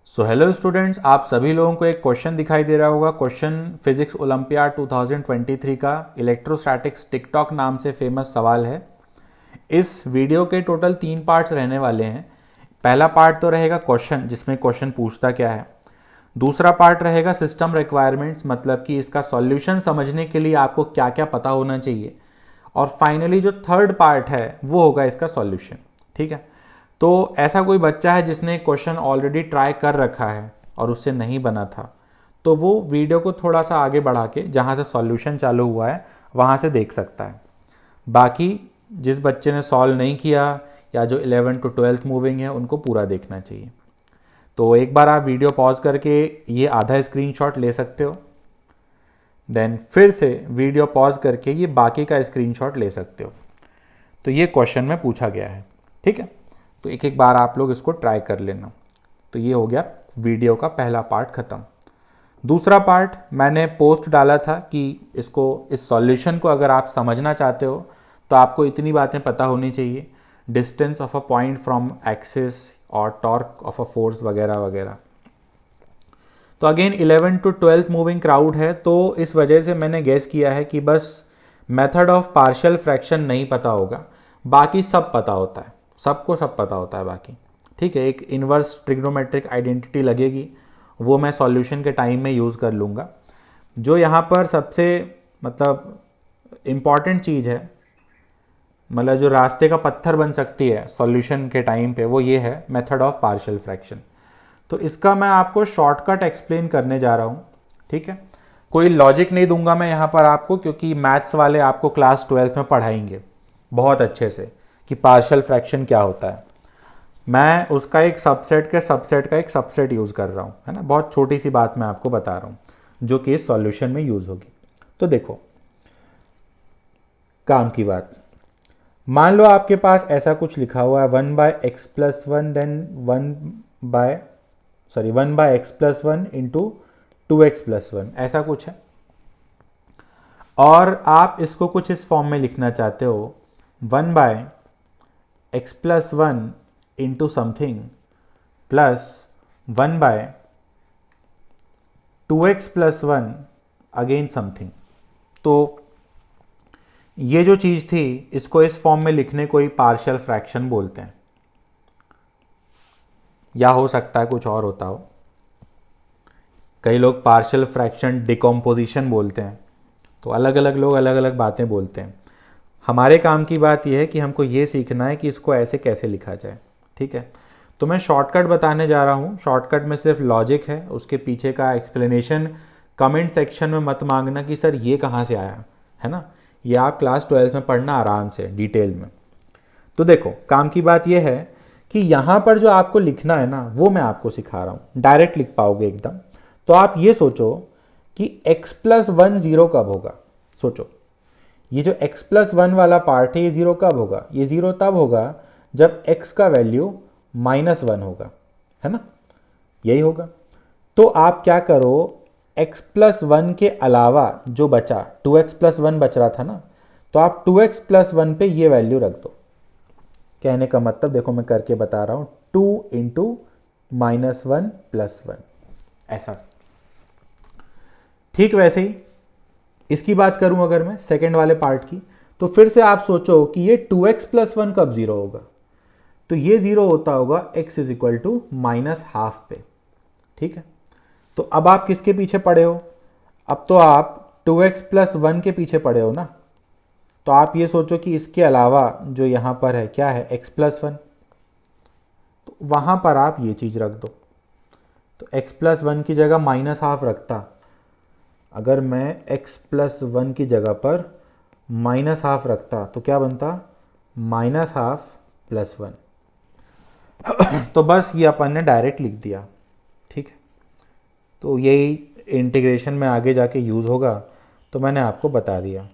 So hello students, आप सभी लोगों को एक क्वेश्चन दिखाई दे रहा होगा। क्वेश्चन फिजिक्स ओलंपियाड 2023 का इलेक्ट्रोस्टैटिक्स टिकटॉक नाम से फेमस सवाल है। इस वीडियो के टोटल 3 पार्ट्स रहने वाले हैं। पहला पार्ट तो रहेगा क्वेश्चन, जिसमें क्वेश्चन पूछता क्या है। दूसरा पार्ट रहेगा सिस्टम रिक्वायरमेंट्स, मतलब कि इसका सॉल्यूशन समझने के लिए आपको क्या क्या पता होना चाहिए। और फाइनली जो थर्ड पार्ट है वो होगा इसका सॉल्यूशन। ठीक है, तो ऐसा कोई बच्चा है जिसने क्वेश्चन ऑलरेडी ट्राई कर रखा है और उससे नहीं बना था, तो वो वीडियो को थोड़ा सा आगे बढ़ा के जहाँ से सॉल्यूशन चालू हुआ है वहाँ से देख सकता है। बाकी जिस बच्चे ने सॉल्व नहीं किया या जो 11 to 12th मूविंग है उनको पूरा देखना चाहिए। तो एक बार आप वीडियो पॉज करके ये आधा स्क्रीनशॉट ले सकते हो, देन फिर से वीडियो पॉज करके ये बाकी का स्क्रीनशॉट ले सकते हो। तो ये क्वेश्चन में पूछा गया है। ठीक है, तो एक एक बार आप लोग इसको ट्राई कर लेना। तो ये हो गया वीडियो का पहला पार्ट ख़त्म। दूसरा पार्ट मैंने पोस्ट डाला था कि इस सॉल्यूशन को अगर आप समझना चाहते हो तो आपको इतनी बातें पता होनी चाहिए, distance of a point from axis और टॉर्क ऑफ अ फोर्स वगैरह वगैरह। तो again 11 to 12th moving crowd है, तो इस वजह से मैंने गेस किया है कि बस मेथड ऑफ पार्शियल फ्रैक्शन नहीं पता होगा, बाकी सब पता होता है। सबको सब पता होता है बाकी। ठीक है, एक इन्वर्स ट्रिग्नोमेट्रिक आइडेंटिटी लगेगी, वो मैं सॉल्यूशन के टाइम में यूज़ कर लूँगा। जो यहाँ पर सबसे मतलब इम्पॉर्टेंट चीज़ है, मतलब जो रास्ते का पत्थर बन सकती है सॉल्यूशन के टाइम पे, वो ये है मेथड ऑफ पार्शियल फ्रैक्शन। तो इसका मैं आपको शॉर्टकट एक्सप्लेन करने जा रहा हूँ। ठीक है, कोई लॉजिक नहीं दूंगा मैं यहाँ पर आपको, क्योंकि मैथ्स वाले आपको क्लास 12th में पढ़ाएंगे बहुत अच्छे से कि पार्शियल फ्रैक्शन क्या होता है। मैं उसका एक सबसेट का एक सबसेट यूज़ कर रहा हूँ, है ना। बहुत छोटी सी बात मैं आपको बता रहा हूँ जो कि इस सॉल्यूशन में यूज़ होगी। तो देखो, काम की बात, मान लो आपके पास ऐसा कुछ लिखा हुआ है 1/x+1 then 1/x+1 into 2x+1, ऐसा कुछ है। और आप इसको कुछ इस फॉर्म में लिखना चाहते हो 1/x+1 into something plus 1/2x+1 again something. तो ये जो चीज़ थी, इसको इस फॉर्म में लिखने को ही पार्शियल फ्रैक्शन बोलते हैं, या हो सकता है कुछ और होता हो। कई लोग पार्शियल फ्रैक्शन डिकम्पोजिशन बोलते हैं। तो अलग अलग लोग अलग अलग बातें बोलते हैं। हमारे काम की बात यह है कि हमको ये सीखना है कि इसको ऐसे कैसे लिखा जाए। ठीक है, तो मैं शॉर्टकट बताने जा रहा हूँ। शॉर्टकट में सिर्फ लॉजिक है, उसके पीछे का एक्सप्लेनेशन कमेंट सेक्शन में मत मांगना कि सर ये कहाँ से आया, है ना। ये आप क्लास 12th में पढ़ना आराम से डिटेल में। तो देखो, काम की बात यह है कि यहाँ पर जो आपको लिखना है ना, वो मैं आपको सिखा रहा हूँ, डायरेक्ट लिख पाओगे एकदम। तो आप ये सोचो कि x+1 जीरो कब होगा। सोचो, ये जो x+1 वाला पार्ट है ये जीरो कब होगा। ये जीरो तब होगा जब x का वैल्यू -1 होगा, है ना, यही होगा। तो आप क्या करो, x+1 के अलावा जो बचा 2x+1 बच रहा था ना, तो आप 2x+1 पे ये वैल्यू रख दो। कहने का मतलब देखो, मैं करके बता रहा हूँ, 2 इंटू -1+1, ऐसा। ठीक वैसे ही इसकी बात करूं अगर मैं सेकेंड वाले पार्ट की, तो फिर से आप सोचो कि ये 2x+1 कब जीरो होगा। तो ये जीरो होता होगा x इज इक्वल टू -½ पे। ठीक है, तो अब आप किसके पीछे पड़े हो, अब तो आप 2x+1 के पीछे पड़े हो ना। तो आप ये सोचो कि इसके अलावा जो यहां पर है क्या है, x+1, तो वहां पर आप ये चीज रख दो। तो x+1 की जगह -½ रखता, अगर मैं x+1 की जगह पर -½ रखता तो क्या बनता, -½ +1। तो बस ये अपन ने डायरेक्ट लिख दिया। ठीक है, तो यही इंटीग्रेशन में आगे जाके यूज़ होगा, तो मैंने आपको बता दिया।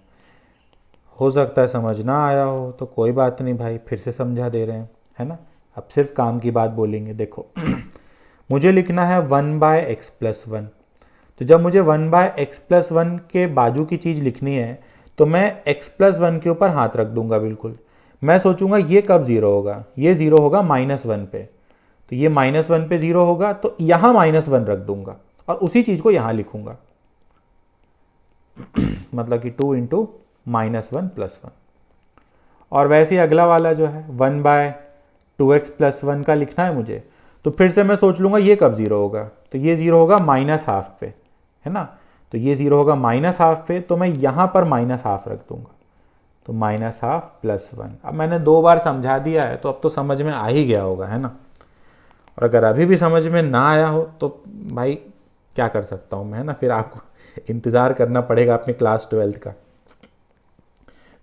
हो सकता है समझ ना आया हो, तो कोई बात नहीं भाई, फिर से समझा दे रहे हैं, है ना। अब सिर्फ काम की बात बोलेंगे। देखो मुझे लिखना है 1/x+1, तो जब मुझे 1/x+1 के बाजू की चीज़ लिखनी है तो मैं x+1 के ऊपर हाथ रख दूंगा। बिल्कुल मैं सोचूंगा ये कब ज़ीरो होगा, ये ज़ीरो होगा -1 पे। तो ये -1 पे 0 होगा, तो यहाँ -1 रख दूंगा और उसी चीज़ को यहाँ लिखूंगा मतलब कि 2 इंटू -1 + 1। और वैसे ही अगला वाला जो है 1/2x + 1 का लिखना है मुझे, तो फिर से मैं सोच लूँगा ये कब 0 होगा, तो ये 0 होगा -½ पे, है ना। तो ये 0 होगा -½ पे, तो मैं यहाँ पर -½ रख दूंगा, तो -½ + 1। अब मैंने 2 बार समझा दिया है तो अब तो समझ में आ ही गया होगा, है ना। और अगर अभी भी समझ में ना आया हो तो भाई क्या कर सकता हूँ मैं, है ना, फिर आपको इंतज़ार करना पड़ेगा अपने क्लास 12th का।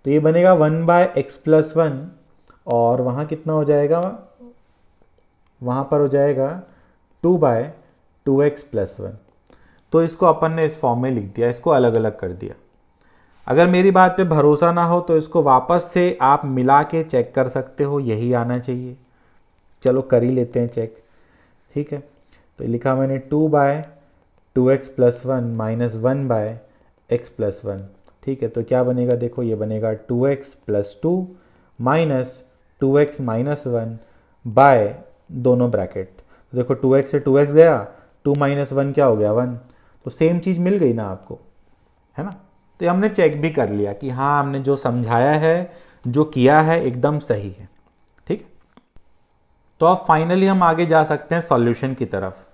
तो ये बनेगा 1/x + 1 और वहाँ कितना हो जाएगा, वहाँ पर हो जाएगा 2/2x + 1। तो इसको अपन ने इस फॉर्म में लिख दिया, इसको अलग अलग कर दिया। अगर मेरी बात पे भरोसा ना हो तो इसको वापस से आप मिला के चेक कर सकते हो, यही आना चाहिए। चलो कर ही लेते हैं चेक, ठीक है। तो लिखा मैंने 2/2x + 1 - 1/x + 1, ठीक है। तो क्या बनेगा, देखो ये बनेगा 2x + 2 - 2x - 1 बाय दोनों ब्रैकेट। तो देखो 2x से 2x गया, 2 - 1 क्या हो गया 1, तो सेम चीज़ मिल गई ना आपको, है ना। तो हमने चेक भी कर लिया कि हाँ हमने जो समझाया है, जो किया है एकदम सही है, ठीक। तो अब फाइनली हम आगे जा सकते हैं सॉल्यूशन की तरफ।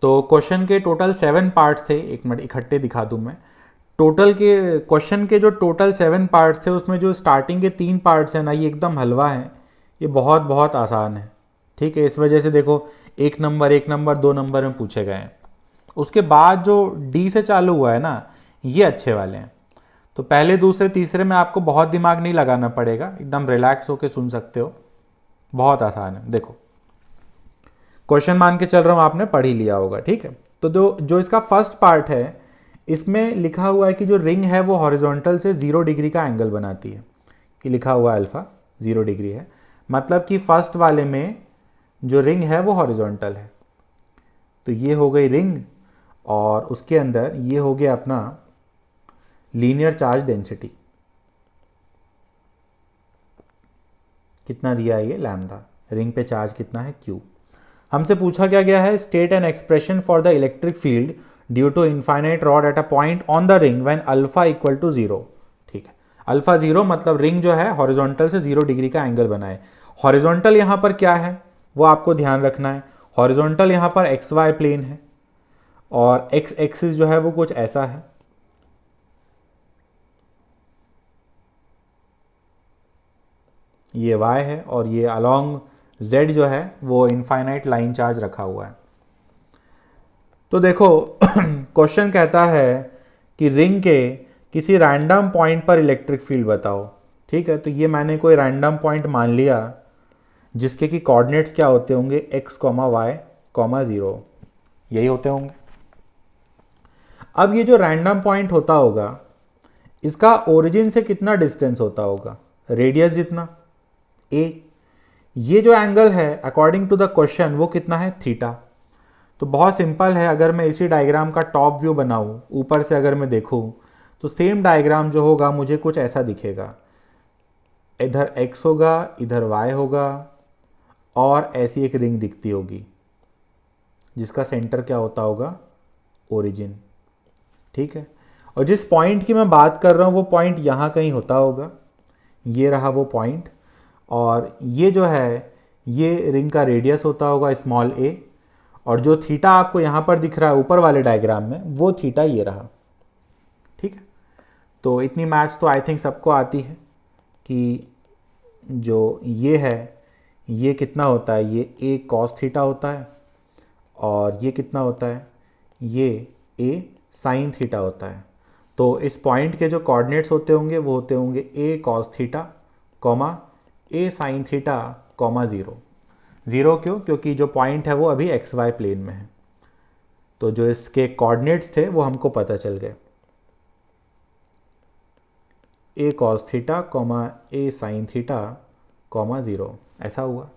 तो क्वेश्चन के टोटल 7 पार्ट्स थे, एक मिनट इकट्ठे दिखा दूं मैं। टोटल के क्वेश्चन के जो टोटल 7 पार्ट्स थे उसमें जो स्टार्टिंग के 3 पार्ट्स हैं ना, ये एकदम हलवा है, ये बहुत बहुत आसान है, ठीक है। इस वजह से देखो 1 नंबर 1 नंबर 2 नंबर में पूछे गए हैं। उसके बाद जो डी से चालू हुआ है ना, ये अच्छे वाले हैं। तो पहले दूसरे तीसरे में आपको बहुत दिमाग नहीं लगाना पड़ेगा, एकदम रिलैक्स होकर सुन सकते हो, बहुत आसान है। देखो क्वेश्चन मान के चल रहा हूँ, आपने पढ़ ही लिया होगा, ठीक है। तो जो इसका फर्स्ट पार्ट है, इसमें लिखा हुआ है कि जो रिंग है वो हॉरिजॉन्टल से 0 डिग्री का एंगल बनाती है, कि लिखा हुआ है अल्फा 0 डिग्री है, मतलब कि फर्स्ट वाले में जो रिंग है वो हॉरिजॉन्टल है। तो ये हो गई रिंग और उसके अंदर ये हो गया अपना लीनियर चार्ज डेंसिटी, कितना दिया है ये लैम्डा, रिंग पे चार्ज कितना है Q। हमसे पूछा क्या गया है, state an expression for the electric field due to infinite rod at a point on the ring when alpha equal to 0, ठीक है। अल्फा 0 मतलब रिंग जो है हॉरिजॉन्टल से 0 डिग्री का एंगल बनाए। हॉरिजॉन्टल यहाँ पर क्या है वो आपको ध्यान रखना है, हॉरिजॉन्टल यहाँ पर XY प्लेन है और X एक्सिस जो है वो कुछ ऐसा है, ये Y है, और ये अलोंग Z जो है वो इनफाइनाइट लाइन चार्ज रखा हुआ है। तो देखो क्वेश्चन कहता है कि रिंग के किसी रैंडम पॉइंट पर इलेक्ट्रिक फील्ड बताओ, ठीक है। तो ये मैंने कोई रैंडम पॉइंट मान लिया जिसके कि कोऑर्डिनेट्स क्या होते होंगे, x, y, 0, यही होते होंगे। अब ये जो रैंडम पॉइंट होता होगा इसका ओरिजिन से कितना डिस्टेंस होता होगा, रेडियस जितना a। ये जो एंगल है अकॉर्डिंग टू द क्वेश्चन वो कितना है, थीटा। तो बहुत सिंपल है, अगर मैं इसी डायग्राम का टॉप व्यू बनाऊँ, ऊपर से अगर मैं देखूँ तो सेम डायग्राम जो होगा मुझे कुछ ऐसा दिखेगा, इधर x होगा, इधर y होगा और ऐसी एक रिंग दिखती होगी जिसका सेंटर क्या होता होगा, ओरिजिन, ठीक है। और जिस पॉइंट की मैं बात कर रहा हूँ वो पॉइंट यहाँ कहीं होता होगा, ये रहा वो पॉइंट, और ये जो है ये रिंग का रेडियस होता होगा स्मॉल a, और जो थीटा आपको यहाँ पर दिख रहा है ऊपर वाले डायग्राम में वो थीटा ये रहा, ठीक है। तो इतनी मैथ्स तो आई थिंक सबको आती है कि जो ये है ये कितना होता है, ये a cos थीटा होता है, और ये कितना होता है, ये a sin थीटा होता है। तो इस पॉइंट के जो कोऑर्डिनेट्स होते होंगे वो होते होंगे a cos theta, a sin theta, 0। 0 क्यों, क्योंकि जो पॉइंट है वो अभी XY प्लेन में है। तो जो इसके कोऑर्डिनेट्स थे वो हमको पता चल गए, a cos theta, a sin theta, 0, ऐसा हुआ।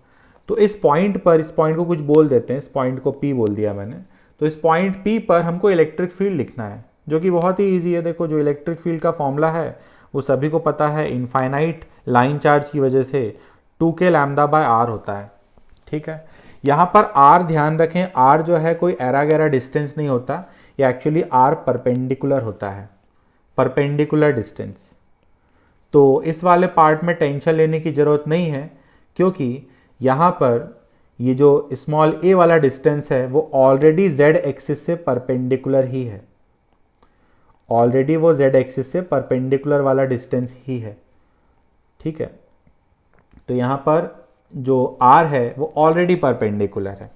तो इस पॉइंट पर, इस पॉइंट को कुछ बोल देते हैं, इस पॉइंट को P बोल दिया मैंने। तो इस पॉइंट P पर हमको इलेक्ट्रिक फील्ड लिखना है, जो कि बहुत ही ईजी है। देखो जो इलेक्ट्रिक फील्ड का फॉर्मूला है वो सभी को पता है, इनफाइनाइट लाइन चार्ज की वजह से 2k λ/r होता है, ठीक है। यहाँ पर आर ध्यान रखें, आर जो है कोई एरा गैरा डिस्टेंस नहीं होता, ये एक्चुअली आर परपेंडिकुलर होता है, परपेंडिकुलर डिस्टेंस। तो इस वाले पार्ट में टेंशन लेने की ज़रूरत नहीं है, क्योंकि यहाँ पर ये जो स्मॉल ए वाला डिस्टेंस है वो ऑलरेडी जेड एक्सिस से परपेंडिकुलर ही है, ऑलरेडी वो जेड एक्सिस से परपेंडिकुलर वाला डिस्टेंस ही है, ठीक है। तो यहाँ पर जो r है वो ऑलरेडी परपेंडिकुलर है।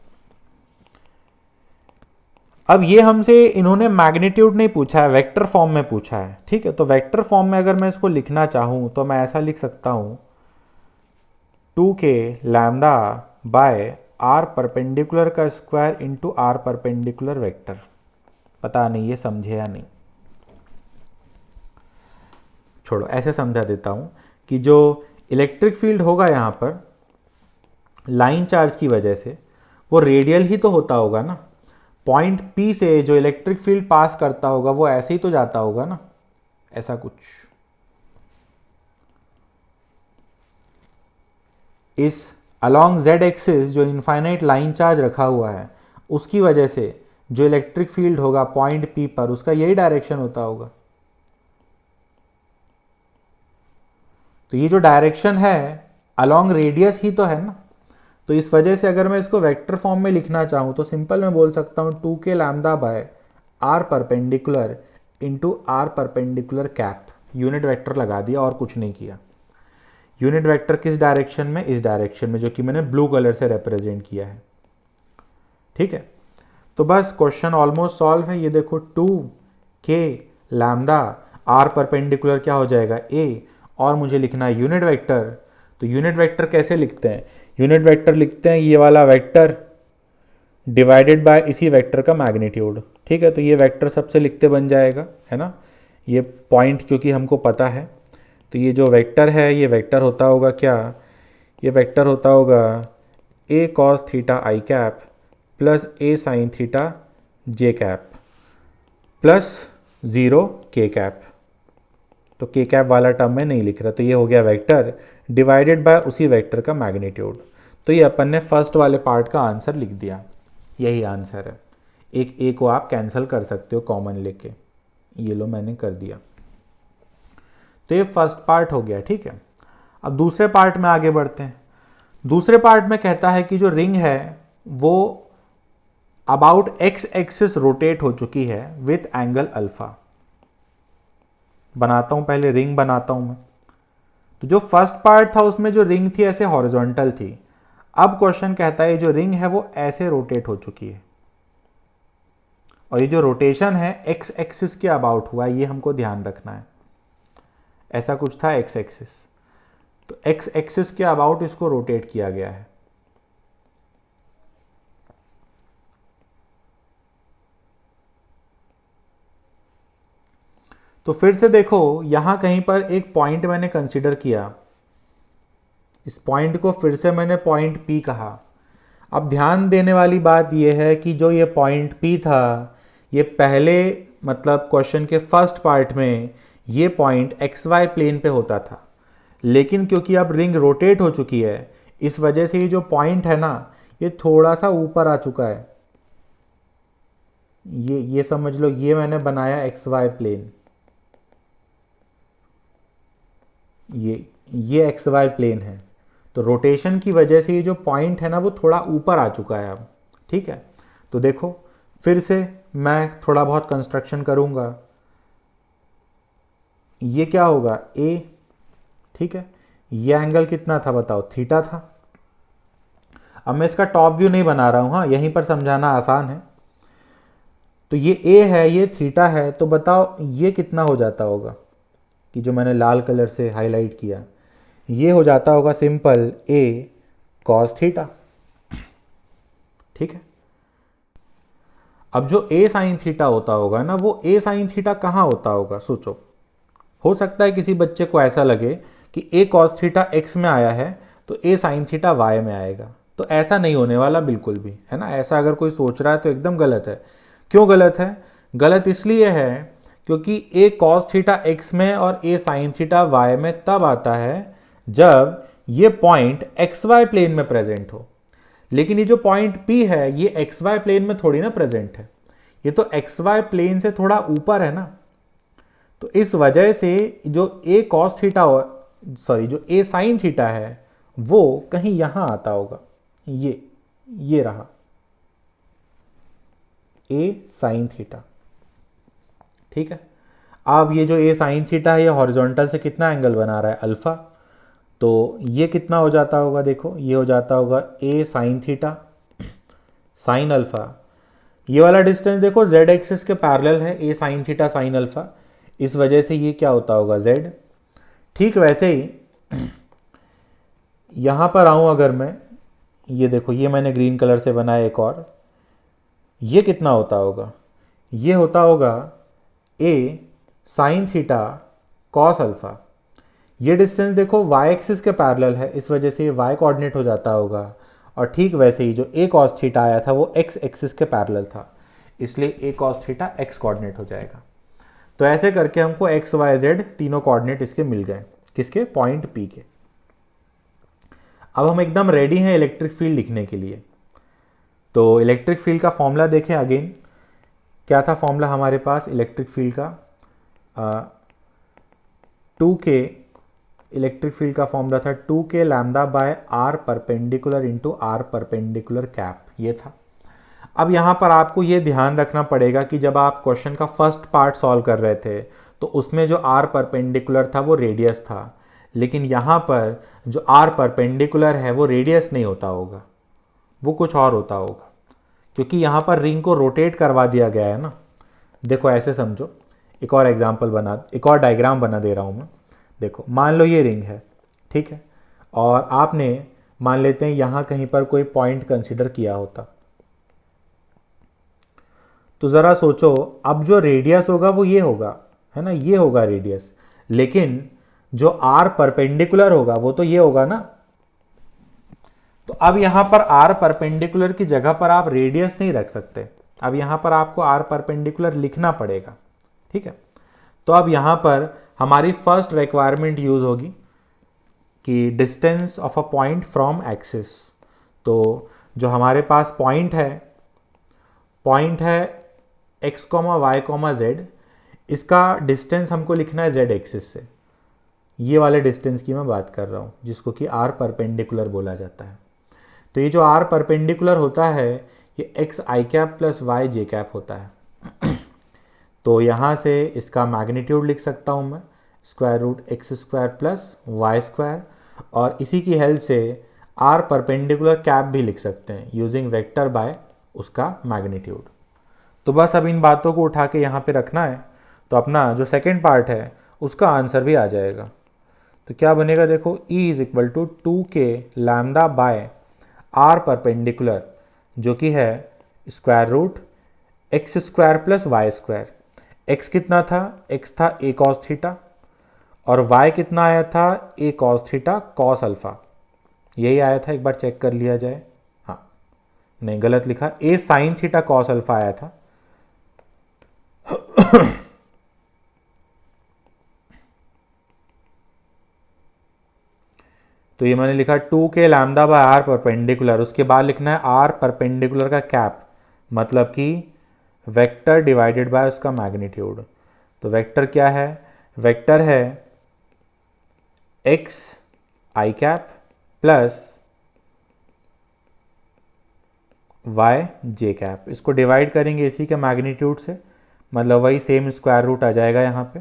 अब ये हमसे इन्होंने मैग्नीट्यूड नहीं पूछा है, वेक्टर फॉर्म में पूछा है, ठीक है। तो वेक्टर फॉर्म में अगर मैं इसको लिखना चाहूँ तो मैं ऐसा लिख सकता हूँ 2k lambda by R perpendicular का square into R perpendicular vector. पता नहीं ये समझे या नहीं, छोड़ो, ऐसे समझा देता हूँ कि जो इलेक्ट्रिक फील्ड होगा यहाँ पर लाइन चार्ज की वजह से, वो रेडियल ही तो होता होगा ना। पॉइंट P से जो इलेक्ट्रिक फील्ड पास करता होगा वो ऐसे ही तो जाता होगा ना, ऐसा कुछ। इस अलोंग z एक्सिस जो इनफाइनाइट लाइन चार्ज रखा हुआ है उसकी वजह से जो इलेक्ट्रिक फील्ड होगा पॉइंट P पर, उसका यही डायरेक्शन होता होगा। तो ये जो डायरेक्शन है अलोंग रेडियस ही तो है ना। तो इस वजह से अगर मैं इसको वेक्टर फॉर्म में लिखना चाहूँ तो सिंपल मैं बोल सकता हूँ 2k lambda by R perpendicular into R perpendicular cap, unit vector लगा दिया और कुछ नहीं किया। यूनिट वेक्टर किस डायरेक्शन में, इस डायरेक्शन में, जो कि मैंने ब्लू कलर से रिप्रेजेंट किया है, ठीक है। तो बस क्वेश्चन ऑलमोस्ट सॉल्व है। ये देखो 2k लैम्डा आर परपेंडिकुलर क्या हो जाएगा a, और मुझे लिखना है यूनिट वेक्टर। तो यूनिट वेक्टर कैसे लिखते हैं, यूनिट वेक्टर लिखते हैं ये वाला वेक्टर डिवाइडेड बाय इसी वेक्टर का मैग्नीट्यूड, ठीक है। तो ये वेक्टर सबसे लिखते बन जाएगा, है ना, ये पॉइंट क्योंकि हमको पता है। तो ये जो वेक्टर है ये वेक्टर होता होगा क्या, ये वेक्टर होता होगा a cos theta I cap plus a sin theta J cap plus 0 k cap. तो k कैप वाला टर्म में नहीं लिख रहा, तो ये हो गया वेक्टर डिवाइडेड बाय उसी वेक्टर का मैग्नीट्यूड। तो ये अपन ने फर्स्ट वाले पार्ट का आंसर लिख दिया, यही आंसर है। एक a को आप कैंसिल कर सकते हो कॉमन लेके, ये लो मैंने कर दिया। तो ये फर्स्ट पार्ट हो गया, ठीक है। अब दूसरे पार्ट में आगे बढ़ते हैं। दूसरे पार्ट में कहता है कि जो रिंग है वो अबाउट x एक्सिस रोटेट हो चुकी है विथ एंगल अल्फा। बनाता हूं, पहले रिंग बनाता हूं मैं। तो जो फर्स्ट पार्ट था उसमें जो रिंग थी ऐसे हॉरिजॉन्टल थी। अब क्वेश्चन कहता है जो रिंग है वो ऐसे रोटेट हो चुकी है, और ये जो रोटेशन है x एक्सिस के अबाउट हुआ है, ये हमको ध्यान रखना है। ऐसा कुछ था x एक्सिस, तो x एक्सिस के अबाउट इसको रोटेट किया गया है। तो फिर से देखो यहां कहीं पर एक पॉइंट मैंने कंसीडर किया, इस पॉइंट को फिर से मैंने पॉइंट P कहा। अब ध्यान देने वाली बात यह है कि जो ये पॉइंट P था, ये पहले मतलब क्वेश्चन के फर्स्ट पार्ट में ये पॉइंट XY प्लेन पे होता था, लेकिन क्योंकि अब रिंग रोटेट हो चुकी है इस वजह से ये जो पॉइंट है ना ये थोड़ा सा ऊपर आ चुका है। ये समझ लो, ये मैंने बनाया XY प्लेन, ये XY प्लेन है। तो रोटेशन की वजह से ये जो पॉइंट है ना वो थोड़ा ऊपर आ चुका है अब, ठीक है। तो देखो फिर से मैं थोड़ा बहुत कंस्ट्रक्शन करूंगा। ये क्या होगा A, ठीक है। ये एंगल कितना था बताओ, थीटा था। अब मैं इसका टॉप व्यू नहीं बना रहा हूं, हाँ यहीं पर समझाना आसान है। तो ये A है, ये थीटा है, तो बताओ ये कितना हो जाता होगा, कि जो मैंने लाल कलर से हाईलाइट किया, ये हो जाता होगा सिंपल A cos थीटा, ठीक है। अब जो A sin थीटा होता होगा ना, वो A sin थीटा कहाँ होता होगा सोचो। हो सकता है किसी बच्चे को ऐसा लगे कि A cos थीटा x में आया है तो A sin थीटा y में आएगा, तो ऐसा नहीं होने वाला बिल्कुल भी, है ना। ऐसा अगर कोई सोच रहा है तो एकदम गलत है। क्यों गलत है? गलत इसलिए है क्योंकि A cos थीटा x में और A sin थीटा y में तब आता है जब ये पॉइंट XY प्लेन में प्रेजेंट हो। लेकिन ये जो पॉइंट P है ये एक्स वाई प्लेन में थोड़ी ना प्रेजेंट है, ये तो एक्स वाई प्लेन से थोड़ा ऊपर है ना। तो इस वजह से जो A cos थीटा, सॉरी जो A sin थीटा है वो कहीं यहां आता होगा, ये रहा A sin थीटा। ठीक है, अब ये जो A sin थीटा है ये हॉरिजॉन्टल से कितना एंगल बना रहा है, अल्फा। तो ये कितना हो जाता होगा, देखो ये हो जाता होगा A sin theta sine alpha. ये वाला डिस्टेंस देखो z एक्सिस के पैरेलल है, A sin theta sine alpha, इस वजह से ये क्या होता होगा z। ठीक वैसे ही यहाँ पर आऊँ अगर मैं, ये देखो ये मैंने ग्रीन कलर से बनाया एक और, ये कितना होता होगा, ये होता होगा A sin theta cos alpha. ये डिस्टेंस देखो y एक्सिस के पैरेलल है, इस वजह से ये y कोऑर्डिनेट हो जाता होगा। और ठीक वैसे ही जो A cos थीटा आया था वो x एक्सिस के पैरेलल था, इसलिए A cos theta x coordinate हो जाएगा। तो ऐसे करके हमको x y z तीनों कोऑर्डिनेट इसके मिल गए, किसके, पॉइंट P के। अब हम एकदम रेडी हैं इलेक्ट्रिक फील्ड लिखने के लिए। तो इलेक्ट्रिक फील्ड का फॉर्मूला देखें अगेन, क्या था फॉर्मूला हमारे पास इलेक्ट्रिक फील्ड का, 2k, इलेक्ट्रिक फील्ड का फॉर्मूला था 2k lambda by R perpendicular into R perpendicular cap, ये था। अब यहाँ पर आपको ये ध्यान रखना पड़ेगा कि जब आप क्वेश्चन का फर्स्ट पार्ट सॉल्व कर रहे थे तो उसमें जो आर परपेंडिकुलर था वो रेडियस था, लेकिन यहाँ पर जो आर परपेंडिकुलर है वो रेडियस नहीं होता होगा, वो कुछ और होता होगा, क्योंकि यहाँ पर रिंग को रोटेट करवा दिया गया है ना। देखो ऐसे समझो, एक और एग्जांपल बना, एक और डायग्राम बना दे रहा हूँ मैं। देखो मान लो ये रिंग है, ठीक है, और आपने मान लेते हैं यहाँ कहीं पर कोई पॉइंट कंसिडर किया होता, तो ज़रा सोचो अब जो रेडियस होगा वो ये होगा, है ना, ये होगा रेडियस, लेकिन जो आर परपेंडिकुलर होगा वो तो ये होगा ना। तो अब यहां पर आर परपेंडिकुलर की जगह पर आप रेडियस नहीं रख सकते, अब यहां पर आपको आर परपेंडिकुलर लिखना पड़ेगा, ठीक है। तो अब यहां पर हमारी फर्स्ट रिक्वायरमेंट यूज होगी कि distance of a point from axis. तो जो हमारे पास पॉइंट है x, y, z, इसका डिस्टेंस हमको लिखना है z एक्सिस से, ये वाले डिस्टेंस की मैं बात कर रहा हूँ जिसको कि r परपेंडिकुलर बोला जाता है। तो ये जो r परपेंडिकुलर होता है ये x i cap plus y j cap होता है। तो यहाँ से इसका मैग्नीट्यूड लिख सकता हूँ मैं square root X square plus Y square, और इसी की हेल्प से r परपेंडिकुलर कैप भी लिख सकते हैं यूजिंग वेक्टर बाय उसका मैग्नीट्यूड। तो बस अब इन बातों को उठा के यहाँ पे रखना है, तो अपना जो सेकेंड पार्ट है उसका आंसर भी आ जाएगा। तो क्या बनेगा देखो, E is equal to 2k lambda by R perpendicular, जो कि है square root X square plus Y square. X कितना था, एक्स था a cos थीटा, और y कितना आया था a cos theta cos alpha, यही आया था, एक बार चेक कर लिया जाए। हाँ नहीं गलत लिखा, a sin theta cos alpha आया था। तो ये मैंने लिखा 2k lambda by R perpendicular, उसके बाद लिखना है आर परपेंडिकुलर का कैप, मतलब कि वेक्टर डिवाइडेड बाय उसका मैग्नीट्यूड। तो वेक्टर क्या है, वेक्टर है x i cap plus y j cap, इसको डिवाइड करेंगे इसी के मैग्नीट्यूड से, मतलब वही सेम स्क्वायर रूट आ जाएगा यहाँ पे।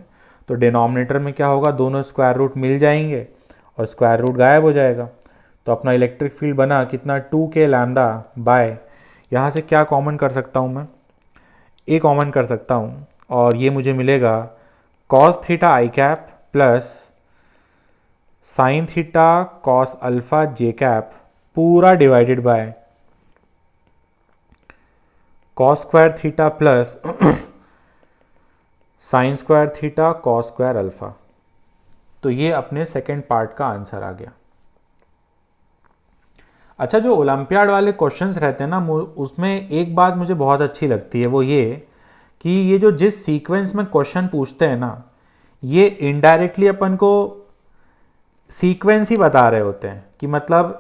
तो डिनोमिनेटर में क्या होगा, दोनों स्क्वायर रूट मिल जाएंगे और स्क्वायर रूट गायब हो जाएगा। तो अपना इलेक्ट्रिक फील्ड बना कितना, 2k लैम्डा बाय, यहाँ से क्या कॉमन कर सकता हूँ मैं, a कॉमन कर सकता हूँ, और ये मुझे मिलेगा cos theta i cap plus sine theta cos alpha j cap पूरा divided by cos square theta plus sine square theta cos square alpha. तो ये अपने सेकेंड पार्ट का आंसर आ गया। अच्छा, जो ओलंपियाड वाले क्वेश्चंस रहते हैं ना, उसमें एक बात मुझे बहुत अच्छी लगती है, वो ये कि ये जो जिस सीक्वेंस में क्वेश्चन पूछते हैं ना, ये इनडायरेक्टली अपन को सीक्वेंस ही बता रहे होते हैं कि मतलब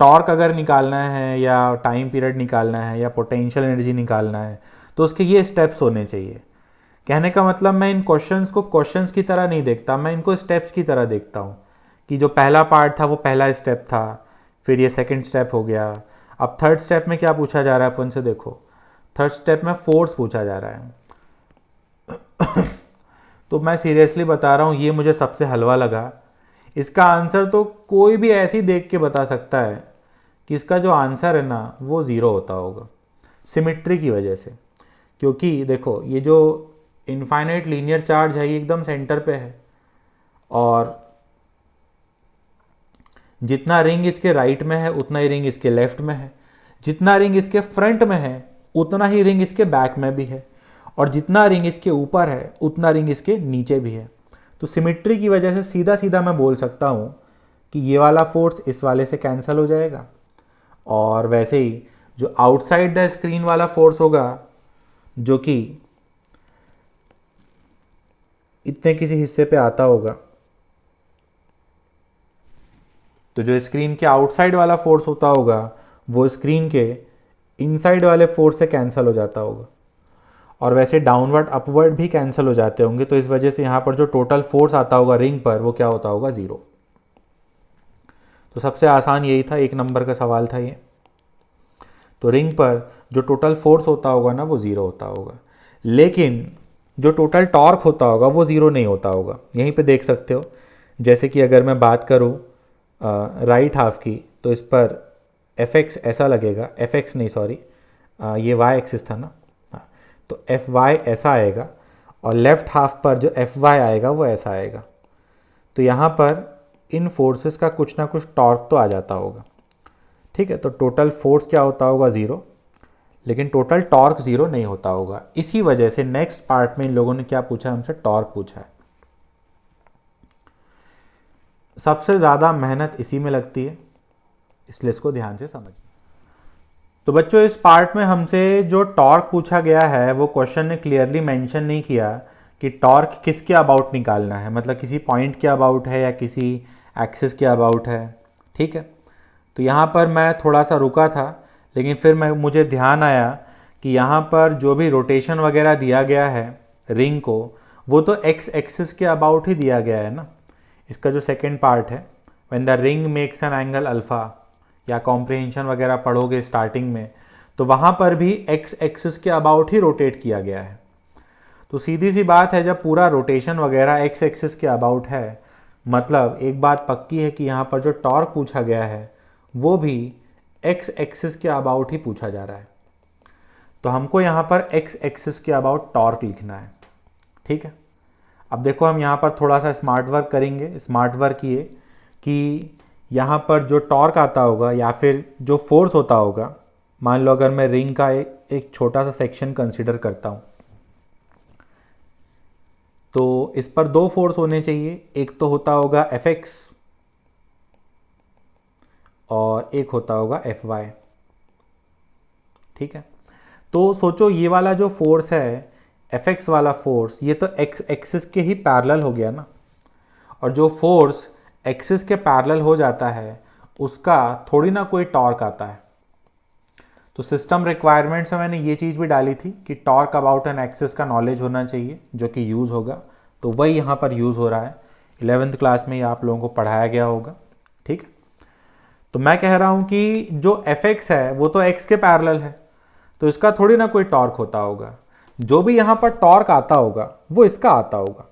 टॉर्क अगर निकालना है या टाइम पीरियड निकालना है या पोटेंशियल एनर्जी निकालना है तो उसके ये स्टेप्स होने चाहिए। कहने का मतलब मैं इन क्वेश्चंस को क्वेश्चंस की तरह नहीं देखता, मैं इनको स्टेप्स की तरह देखता हूँ कि जो पहला पार्ट था वो पहला स्टेप था, फिर ये सेकंड स्टेप हो गया। अब थर्ड स्टेप में क्या पूछा जा रहा है अपन से, देखो थर्ड स्टेप में फोर्स पूछा जा रहा है। तो मैं सीरियसली बता रहा हूँ, ये मुझे सबसे हलवा लगा। इसका आंसर तो कोई भी ऐसे ही देख के बता सकता है कि इसका जो आंसर है ना वो ज़ीरो होता होगा, सिमिट्री की वजह से। क्योंकि देखो ये जो इनफाइनाइट लीनियर चार्ज है ये एकदम सेंटर पे है, और जितना रिंग इसके राइट में है उतना ही रिंग इसके लेफ्ट में है, जितना रिंग इसके फ्रंट में है उतना ही रिंग इसके बैक में भी है, और जितना रिंग इसके ऊपर है उतना रिंग इसके नीचे भी है। तो सिमिट्री की वजह से सीधा सीधा मैं बोल सकता हूँ कि ये वाला फोर्स इस वाले से कैंसिल हो जाएगा, और वैसे ही जो आउटसाइड द स्क्रीन वाला फोर्स होगा जो कि इतने किसी हिस्से पे आता होगा, तो जो स्क्रीन के आउटसाइड वाला फोर्स होता होगा वो स्क्रीन के इनसाइड वाले फोर्स से कैंसिल हो जाता होगा, और वैसे डाउनवर्ड अपवर्ड भी कैंसिल हो जाते होंगे। तो इस वजह से यहाँ पर जो टोटल फोर्स आता होगा रिंग पर वो क्या होता होगा, ज़ीरो। तो सबसे आसान यही था, 1 नंबर का सवाल था ये। तो रिंग पर जो टोटल फोर्स होता होगा ना वो ज़ीरो होता होगा, लेकिन जो टोटल टॉर्क होता होगा वो ज़ीरो नहीं होता होगा। यहीं पे देख सकते हो, जैसे कि अगर मैं बात करूँ राइट हाफ की, तो इस पर एफ एक्स ऐसा लगेगा, एफ एक्स नहीं सॉरी, ये वाई एक्सिस था ना, हाँ, तो एफ वाई ऐसा आएगा, और लेफ्ट हाफ पर जो एफ वाई आएगा वो ऐसा आएगा। तो यहाँ पर इन फोर्सेस का कुछ ना कुछ टॉर्क तो आ जाता होगा, ठीक है। तो टोटल फोर्स क्या होता होगा, ज़ीरो, लेकिन टोटल टॉर्क ज़ीरो नहीं होता होगा। इसी वजह से नेक्स्ट पार्ट में इन लोगों ने क्या पूछा हमसे, टॉर्क पूछा है। सबसे ज़्यादा मेहनत इसी में लगती है, इसलिए इसको ध्यान से समझ। तो बच्चों इस पार्ट में हमसे जो टॉर्क पूछा गया है वो क्वेश्चन ने क्लियरली मेंशन नहीं किया कि टॉर्क किसके अबाउट निकालना है, मतलब किसी पॉइंट के अबाउट है या किसी एक्सिस के अबाउट है, ठीक है। तो यहाँ पर मैं थोड़ा सा रुका था, लेकिन फिर मुझे ध्यान आया कि यहाँ पर जो भी रोटेशन वगैरह दिया गया है रिंग को, वो तो एक्स एक्सिस के अबाउट ही दिया गया है ना। इसका जो सेकेंड पार्ट है, when the ring makes an angle alpha, या कॉम्प्रिहेंशन वगैरह पढ़ोगे स्टार्टिंग में, तो वहाँ पर भी एक्स एक्सिस के अबाउट ही रोटेट किया गया है। तो सीधी सी बात है, जब पूरा रोटेशन वगैरह एक्स एक्सिस के अबाउट है, मतलब एक बात पक्की है कि यहाँ पर जो टॉर्क पूछा गया है वो भी एक्स एक्सिस के अबाउट ही पूछा जा रहा है। तो हमको यहाँ पर एक्स एक्सिस के अबाउट टॉर्क लिखना है, ठीक है। अब देखो हम यहाँ पर थोड़ा सा स्मार्ट वर्क करेंगे। स्मार्ट वर्क ये कि यहाँ पर जो टॉर्क आता होगा या फिर जो फोर्स होता होगा, मान लो अगर मैं रिंग का एक छोटा सा सेक्शन कंसीडर करता हूँ, तो इस पर दो फोर्स होने चाहिए। एक तो होता होगा एफ एक्स और एक होता होगा एफ वाई, ठीक है। तो सोचो ये वाला जो फोर्स है एफ एक्स वाला फोर्स, ये तो एक्स एक्सिस के ही पैरेलल हो गया ना, और जो फोर्स एक्सिस के पैरेलल हो जाता है उसका थोड़ी ना कोई टॉर्क आता है। तो सिस्टम रिक्वायरमेंट्स में मैंने ये चीज़ भी डाली थी कि टॉर्क अबाउट एन एक्सिस का नॉलेज होना चाहिए जो कि यूज़ होगा, तो वही यहाँ पर यूज़ हो रहा है। 11th क्लास में ये आप लोगों को पढ़ाया गया होगा, ठीक है। तो मैं कह रहा हूँ कि जो एफ एक्स है वो तो एक्स के पैरेलल है, तो इसका थोड़ी ना कोई टॉर्क होता होगा। जो भी यहाँ पर टॉर्क आता होगा वो इसका आता होगा,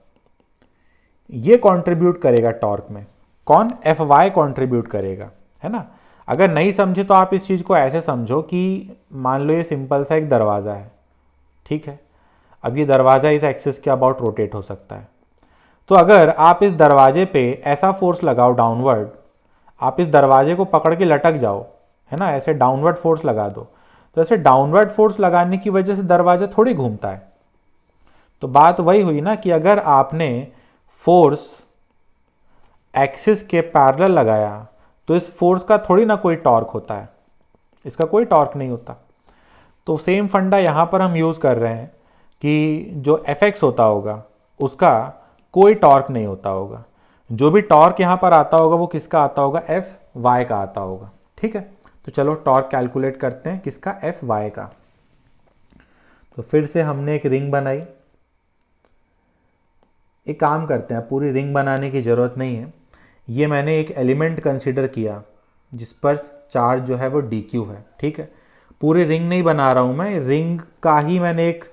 ये कंट्रीब्यूट करेगा टॉर्क में। कौन? एफ वाई कंट्रीब्यूट करेगा, है ना। अगर नहीं समझे तो आप इस चीज़ को ऐसे समझो कि मान लो ये सिंपल सा एक दरवाज़ा है, ठीक है। अब ये दरवाज़ा इस एक्सिस के अबाउट रोटेट हो सकता है, तो अगर आप इस दरवाजे पे ऐसा फोर्स लगाओ डाउनवर्ड, आप इस दरवाजे को पकड़ के लटक जाओ, है ना, ऐसे डाउनवर्ड फोर्स लगा दो, तो ऐसे डाउनवर्ड फोर्स लगाने की वजह से दरवाजा थोड़ी घूमता है। तो बात वही हुई ना कि अगर आपने फोर्स एक्सिस के पैरेलल लगाया तो इस फोर्स का थोड़ी ना कोई टॉर्क होता है, इसका कोई टॉर्क नहीं होता। तो सेम फंडा यहाँ पर हम यूज़ कर रहे हैं कि जो एफ एक्स होता होगा उसका कोई टॉर्क नहीं होता होगा। जो भी टॉर्क यहाँ पर आता होगा वो किसका आता होगा? एफ वाई का आता होगा, ठीक है, तो चलो टॉर्क कैलकुलेट करते हैं किसका, एफ वाई का। तो फिर से हमने एक रिंग बनाई। एक काम करते हैं, पूरी रिंग बनाने की ज़रूरत नहीं है। ये मैंने एक एलिमेंट कंसिडर किया जिस पर चार्ज जो है वो डी क्यू है, ठीक है। पूरी रिंग नहीं बना रहा हूँ मैं, रिंग का ही मैंने एक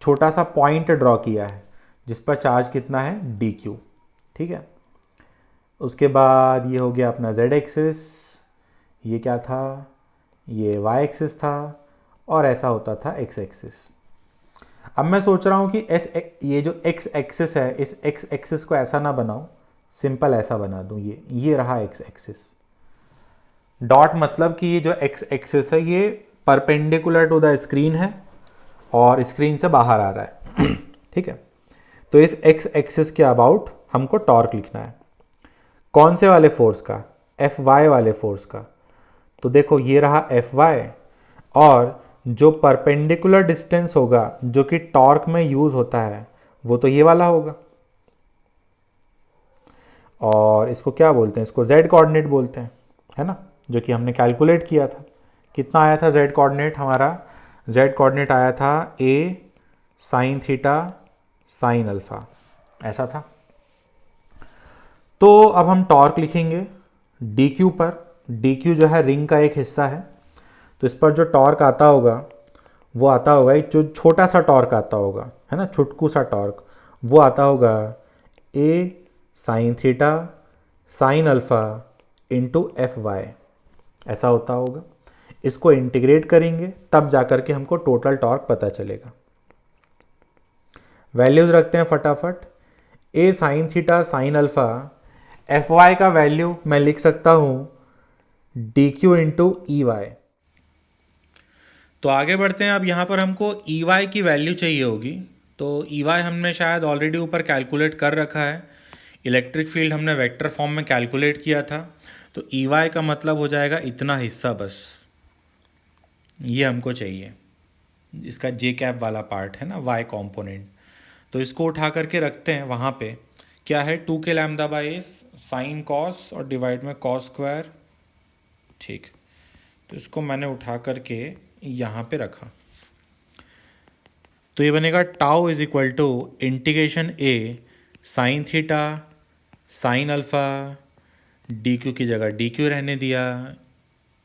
छोटा सा पॉइंट ड्रॉ किया है जिस पर चार्ज कितना है, डी क्यू, ठीक है। उसके बाद ये हो गया अपना जेड एक्सिस, ये क्या था, ये वाई एक्सिस था, और ऐसा होता था एक्स एक्सिस। अब मैं सोच रहा हूँ कि ये जो एक्स एक्सिस है, इस एक्स एक्सिस को ऐसा ना बनाऊँ, सिंपल ऐसा बना दूँ, ये रहा एक्स एक्सिस। डॉट मतलब कि ये जो एक्स एक्सिस है ये परपेंडिकुलर टू द स्क्रीन है और स्क्रीन से बाहर आ रहा है ठीक है। तो इस एक्स एक्सिस के अबाउट हमको टॉर्क लिखना है। कौन से वाले फोर्स का, एफ वाई वाले फोर्स का। तो देखो ये रहा एफ वाई, और जो परपेंडिकुलर डिस्टेंस होगा जो कि टॉर्क में यूज होता है वो तो ये वाला होगा, और इसको क्या बोलते हैं, इसको जेड कोऑर्डिनेट बोलते हैं, है ना, जो कि हमने कैलकुलेट किया था। कितना आया था जेड कोऑर्डिनेट हमारा, जेड कोऑर्डिनेट आया था ए साइन थीटा साइन अल्फा, ऐसा था। तो अब हम टॉर्क लिखेंगे डी क्यू पर। डी क्यू जो है रिंग का एक हिस्सा है, तो इस पर जो टॉर्क आता होगा वो आता होगा, एक जो छोटा सा टॉर्क आता होगा, है ना, छुटकू सा टॉर्क, वो आता होगा A sine theta sine alpha into F Y, ऐसा होता होगा। इसको इंटीग्रेट करेंगे तब जाकर के हमको टोटल टॉर्क पता चलेगा। वैल्यूज रखते हैं फटाफट। A sine theta sine alpha, F Y का वैल्यू मैं लिख सकता हूँ D Q into E Y. तो आगे बढ़ते हैं। अब यहाँ पर हमको ई वाई की वैल्यू चाहिए होगी। तो ई वाई हमने शायद ऑलरेडी ऊपर कैलकुलेट कर रखा है। इलेक्ट्रिक फील्ड हमने वेक्टर फॉर्म में कैलकुलेट किया था। तो ई वाई का मतलब हो जाएगा इतना हिस्सा, बस ये हमको चाहिए, इसका जे कैप वाला पार्ट है ना, वाई कॉम्पोनेंट। तो इसको उठा करके रखते हैं वहाँ पे। क्या है, 2 K lambda by S sine cos और डिवाइड में कॉस स्क्वायर, ठीक। तो इसको मैंने उठा करके यहाँ पे रखा। तो ये बनेगा tau is equal to integration A sine theta sine alpha, D Q की जगह डी क्यू रहने दिया,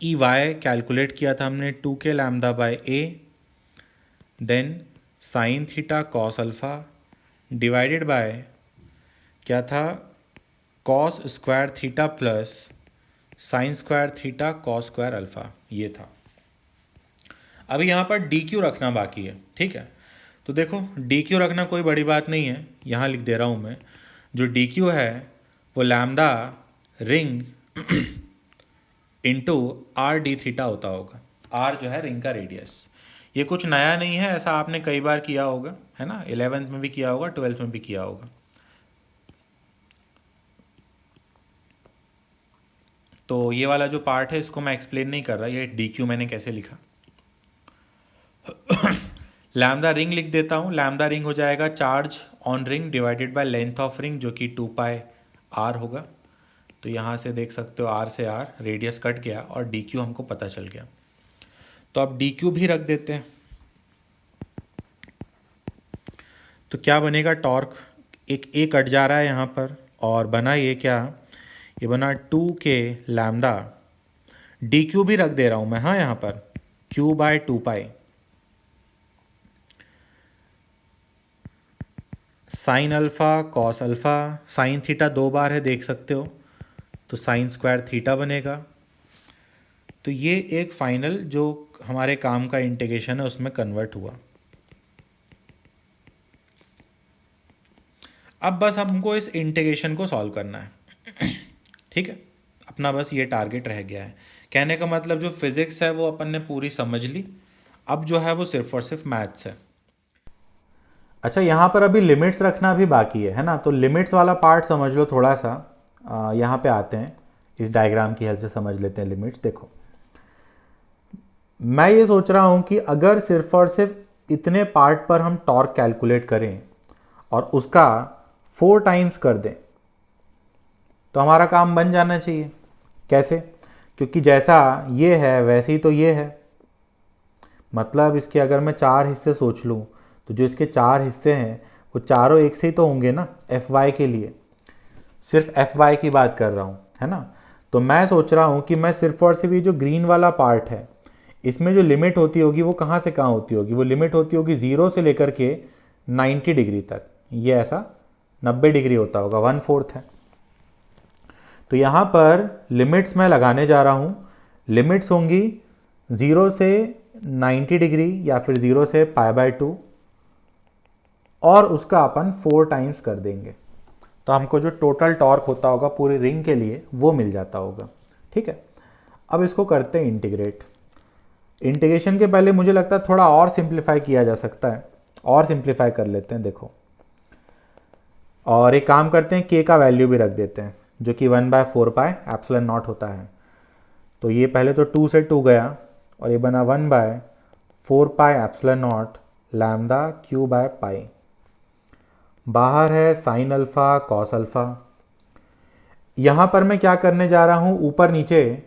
ई वाई कैलकुलेट किया था हमने 2 K lambda by A, then sine theta cos alpha divided by क्या था, cos square theta plus sine square theta cos square alpha, ये था। अभी यहाँ पर डी क्यू रखना बाकी है, ठीक है। तो देखो डी क्यू रखना कोई बड़ी बात नहीं है, यहाँ लिख दे रहा हूँ मैं। जो डी क्यू है वो lambda ring into R D theta होता होगा। आर जो है रिंग का रेडियस। ये कुछ नया नहीं है, ऐसा आपने कई बार किया होगा, है ना, 11th में भी किया होगा, 12th में भी किया होगा। तो ये वाला जो पार्ट है इसको मैं एक्सप्लेन नहीं कर रहा, ये डी क्यू मैंने कैसे लिखा। लैम्डा रिंग लिख देता हूँ। लैम्डा रिंग हो जाएगा charge on ring divided by length of ring, जो कि 2 पाई आर होगा। तो यहाँ से देख सकते हो आर से आर रेडियस कट गया और डी क्यू हमको पता चल गया। तो अब डी क्यू भी रख देते हैं। तो क्या बनेगा, टॉर्क एक ए कट जा रहा है यहाँ पर, और बना ये क्या, ये बना 2 के लैम्डा, डी क्यू भी रख दे रहा हूँ मैं, हाँ, यहाँ पर Q by 2 pi sine alpha cos alpha, sine theta 2 बार है देख सकते हो, तो साइन स्क्वायर थीटा बनेगा। तो ये एक फाइनल जो हमारे काम का इंटीग्रेशन है उसमें कन्वर्ट हुआ। अब बस हमको इस इंटीग्रेशन को सॉल्व करना है ठीक है, अपना बस ये टारगेट रह गया है। कहने का मतलब जो फिजिक्स है वो अपन ने पूरी समझ ली, अब जो है वो सिर्फ और सिर्फ मैथ्स है। अच्छा, यहाँ पर अभी लिमिट्स रखना भी बाकी है ना, तो लिमिट्स वाला पार्ट समझ लो थोड़ा सा। यहाँ पे आते हैं, इस डायग्राम की हेल्प से समझ लेते हैं लिमिट्स। देखो मैं ये सोच रहा हूँ कि अगर सिर्फ और सिर्फ इतने पार्ट पर हम टॉर्क कैलकुलेट करें और उसका 4 टाइम्स कर दें तो हमारा काम बन जाना चाहिए। कैसे? क्योंकि जैसा ये है वैसे ही तो ये है, मतलब इसके अगर मैं 4 हिस्से सोच लूँ तो जो इसके 4 हिस्से हैं वो चारों एक से ही तो होंगे ना, एफ वाई के लिए, सिर्फ एफ वाई की बात कर रहा हूँ, है ना। तो मैं सोच रहा हूँ कि मैं सिर्फ और सिर्फ ये जो ग्रीन वाला पार्ट है इसमें जो लिमिट होती होगी वो कहाँ से कहाँ होती होगी, वो लिमिट होती होगी 0 से लेकर के 90 डिग्री तक, ये ऐसा 90 डिग्री होता होगा, 1/4 है। तो यहाँ पर लिमिट्स मैं लगाने जा रहा हूँ, लिमिट्स होंगी 0 से 90 डिग्री या फिर 0 से π/2 और उसका अपन 4 टाइम्स कर देंगे, तो हमको जो टोटल टॉर्क होता होगा पूरी रिंग के लिए वो मिल जाता होगा। ठीक है, अब इसको करते हैं इंटीग्रेट। इंटीग्रेशन के पहले मुझे लगता है थोड़ा और सिंप्लीफाई किया जा सकता है, और सिंप्लीफाई कर लेते हैं। देखो, और एक काम करते हैं, के का वैल्यू भी रख देते हैं जो कि 1/4πε0 होता है। तो ये पहले तो 2 से 2 गया और ये बना 1/4πε0 लैम्डा q/π। बाहर है साइन अल्फा कॉस अल्फा। यहाँ पर मैं क्या करने जा रहा हूँ, ऊपर नीचे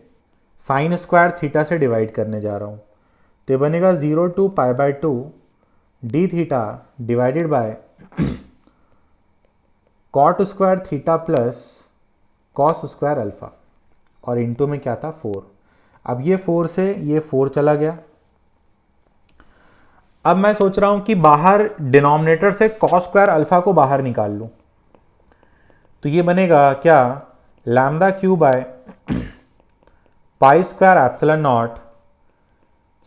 साइन स्क्वायर थीटा से डिवाइड करने जा रहा हूँ। तो ये बनेगा 0 to π/2 D theta divided by cot square theta plus cos square alpha, और इनटू में क्या था 4। अब ये 4 से ये 4 चला गया। अब मैं सोच रहा हूं कि बाहर डिनोमिनेटर से कॉस स्क्वायर अल्फा को बाहर निकाल लूं, तो ये बनेगा क्या, lambda q/π²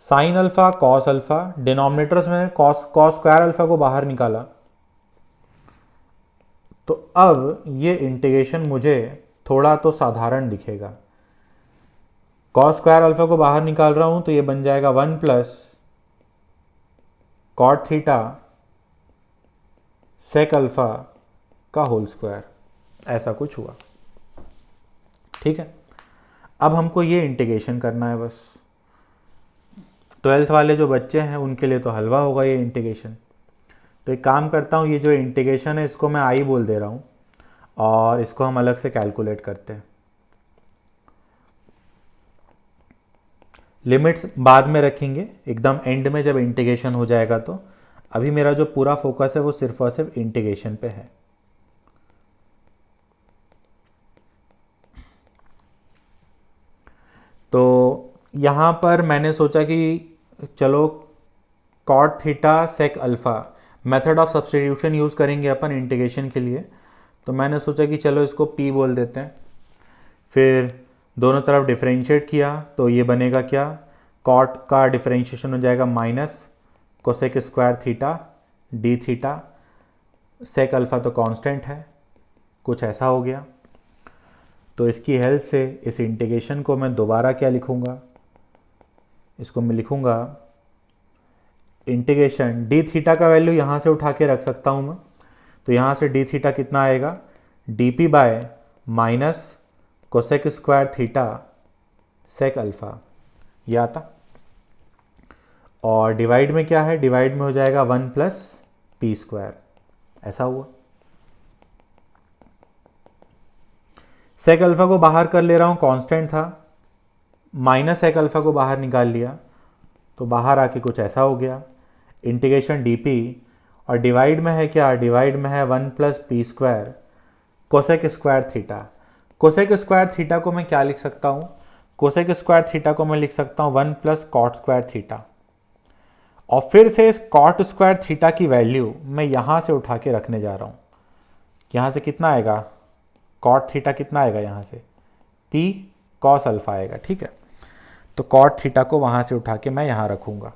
sign alpha cos alpha, denominators में कॉस स्क्वायर अल्फा को बाहर निकाला। तो अब ये इंटीग्रेशन मुझे थोड़ा तो साधारण दिखेगा। कॉस स्क्वायर अल्फा को बाहर निकाल रहा हूं तो ये बन जाएगा 1 plus cot theta sec alpha का होल स्क्वायर, ऐसा कुछ हुआ। ठीक है, अब हमको ये इंटीग्रेशन करना है बस। 12th वाले जो बच्चे हैं उनके लिए तो हलवा होगा ये इंटीग्रेशन। तो एक काम करता हूँ, ये जो इंटीग्रेशन है इसको मैं आई बोल दे रहा हूँ और इसको हम अलग से कैलकुलेट करते हैं। लिमिट्स बाद में रखेंगे, एकदम एंड में जब इंटीग्रेशन हो जाएगा। तो अभी मेरा जो पूरा फोकस है वो सिर्फ और सिर्फ इंटीग्रेशन पे है। तो यहाँ पर मैंने सोचा कि चलो cot theta sec alpha method of substitution use करेंगे अपन इंटीग्रेशन के लिए। तो मैंने सोचा कि चलो इसको p बोल देते हैं। फिर दोनों तरफ डिफरेंशिएट किया तो ये बनेगा क्या, कॉट का डिफरेंशिएशन हो जाएगा minus cosec square theta D theta, sec alpha तो कांस्टेंट है, कुछ ऐसा हो गया। तो इसकी हेल्प से इस इंटीग्रेशन को मैं दोबारा क्या लिखूँगा, इसको मैं लिखूँगा इंटीग्रेशन डी थीटा का वैल्यू यहाँ से उठा के रख सकता हूँ मैं। तो यहाँ से डी थीटा कितना आएगा, D P by minus cosec square theta sec alpha, ये आता। और डिवाइड में क्या है, डिवाइड में हो जाएगा 1 प्लस पी स्क्वायर, ऐसा हुआ। सेक अल्फ़ा को बाहर कर ले रहा हूँ, कांस्टेंट था, माइनस सेक अल्फ़ा को बाहर निकाल लिया तो बाहर आके कुछ ऐसा हो गया। इंटीग्रेशन डी पी और डिवाइड में है क्या, डिवाइड में है 1 plus P square cosec square theta. Cosec square theta को मैं क्या लिख सकता हूँ, कोसेक स्क्वायर थीटा को मैं लिख सकता हूँ 1 प्लस कॉट स्क्वायर थीटा। और फिर से इस कॉट स्क्वायर थीटा की वैल्यू मैं यहाँ से उठा के रखने जा रहा हूँ। यहाँ से कितना आएगा, कॉट थीटा कितना आएगा, यहाँ से पी कॉस अल्फा आएगा। ठीक है, तो कॉट थीटा को वहाँ से उठा के मैं यहाँ रखूँगा।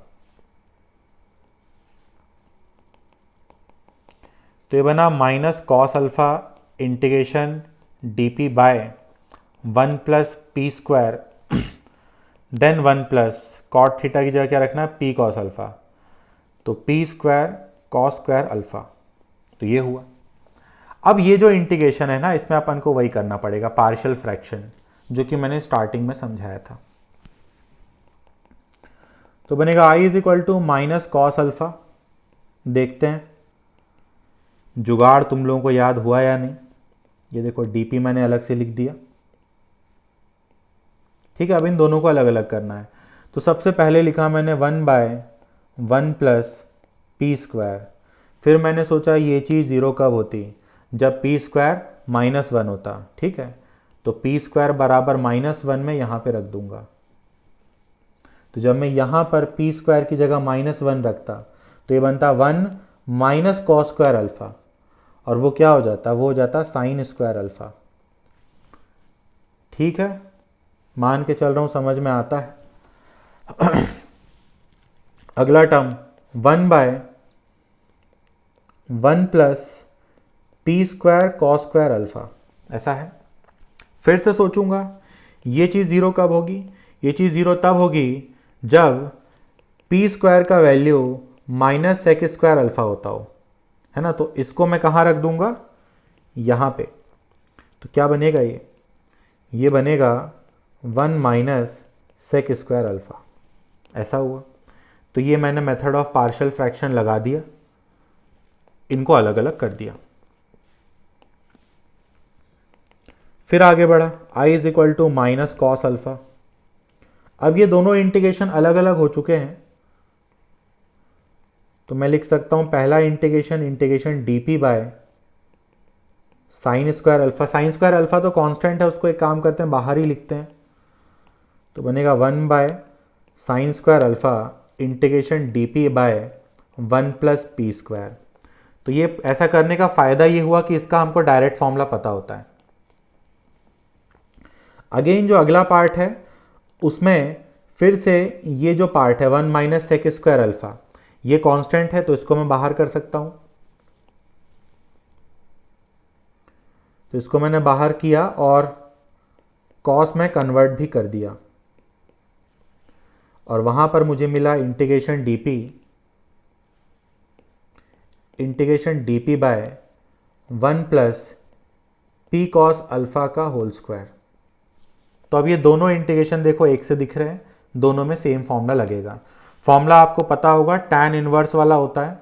तो ये बना minus cos alpha integration D P by 1 plus P square then 1 plus cot theta की जगह क्या रखना है, पी कॉस अल्फा, तो P square cos square alpha. तो ये हुआ। अब ये जो इंटीग्रेशन है ना, इसमें अपन को वही करना पड़ेगा, पार्शियल फ्रैक्शन, जो कि मैंने स्टार्टिंग में समझाया था। तो बनेगा I is equal to minus cos alpha. देखते हैं जुगाड़ तुम लोगों को याद हुआ या नहीं। ये देखो डीपी मैंने अलग से लिख दिया। ठीक है, अब इन दोनों को अलग अलग करना है। तो सबसे पहले लिखा मैंने 1/1 प्लस पी स्क्वायर। फिर मैंने सोचा ये चीज़ ज़ीरो कब होती, जब पी स्क्वायर -1 होता। ठीक है, तो पी स्क्वायर बराबर -1 में यहाँ पे रख दूंगा। तो जब मैं यहाँ पर पी स्क्वायर की जगह -1 रखता तो ये बनता 1 माइनस कॉस स्क्वायर अल्फ़ा, और वो क्या हो जाता, वो हो जाता साइन स्क्वायर अल्फ़ा। ठीक है, मान के चल रहा हूँ, समझ में आता है। अगला term 1/1 plus P square cos square alpha, ऐसा है। फिर से सोचूंगा ये चीज़ ज़ीरो कब होगी, ये चीज़ ज़ीरो तब होगी जब पी स्क्वायर का value minus sec square alpha होता हो, है ना। तो इसको मैं कहाँ रख दूंगा, यहाँ पे। तो क्या बनेगा, ये बनेगा 1 माइनस सेक स्क्वायर अल्फ़ा, ऐसा हुआ। तो ये मैंने मेथड ऑफ पार्शियल फ्रैक्शन लगा दिया, इनको अलग अलग कर दिया। फिर आगे बढ़ा, i is equal to minus cos alpha. अब ये दोनों इंटीग्रेशन अलग अलग हो चुके हैं, तो मैं लिख सकता हूँ पहला integration D P bye sine square alpha. Sine square alpha तो कांस्टेंट है, उसको एक काम करते हैं बाहर ही लिखते हैं। तो बनेगा 1 sine square alpha integration D P by 1 plus P square. तो ये ऐसा करने का फ़ायदा ये हुआ कि इसका हमको डायरेक्ट फॉर्मूला पता होता है। अगेन जो अगला पार्ट है उसमें फिर से ये जो पार्ट है 1 माइनस सेक स्क्वायर अल्फ़ा, ये कांस्टेंट है, तो इसको मैं बाहर कर सकता हूँ। तो इसको मैंने बाहर किया और कॉस में कन्वर्ट भी कर दिया, और वहाँ पर मुझे मिला integration D P by 1 plus P cos alpha का होल स्क्वायर। तो अब ये दोनों इंटीग्रेशन देखो एक से दिख रहे हैं, दोनों में सेम फॉर्मूला लगेगा। फॉर्मूला आपको पता होगा, टैन इनवर्स वाला होता है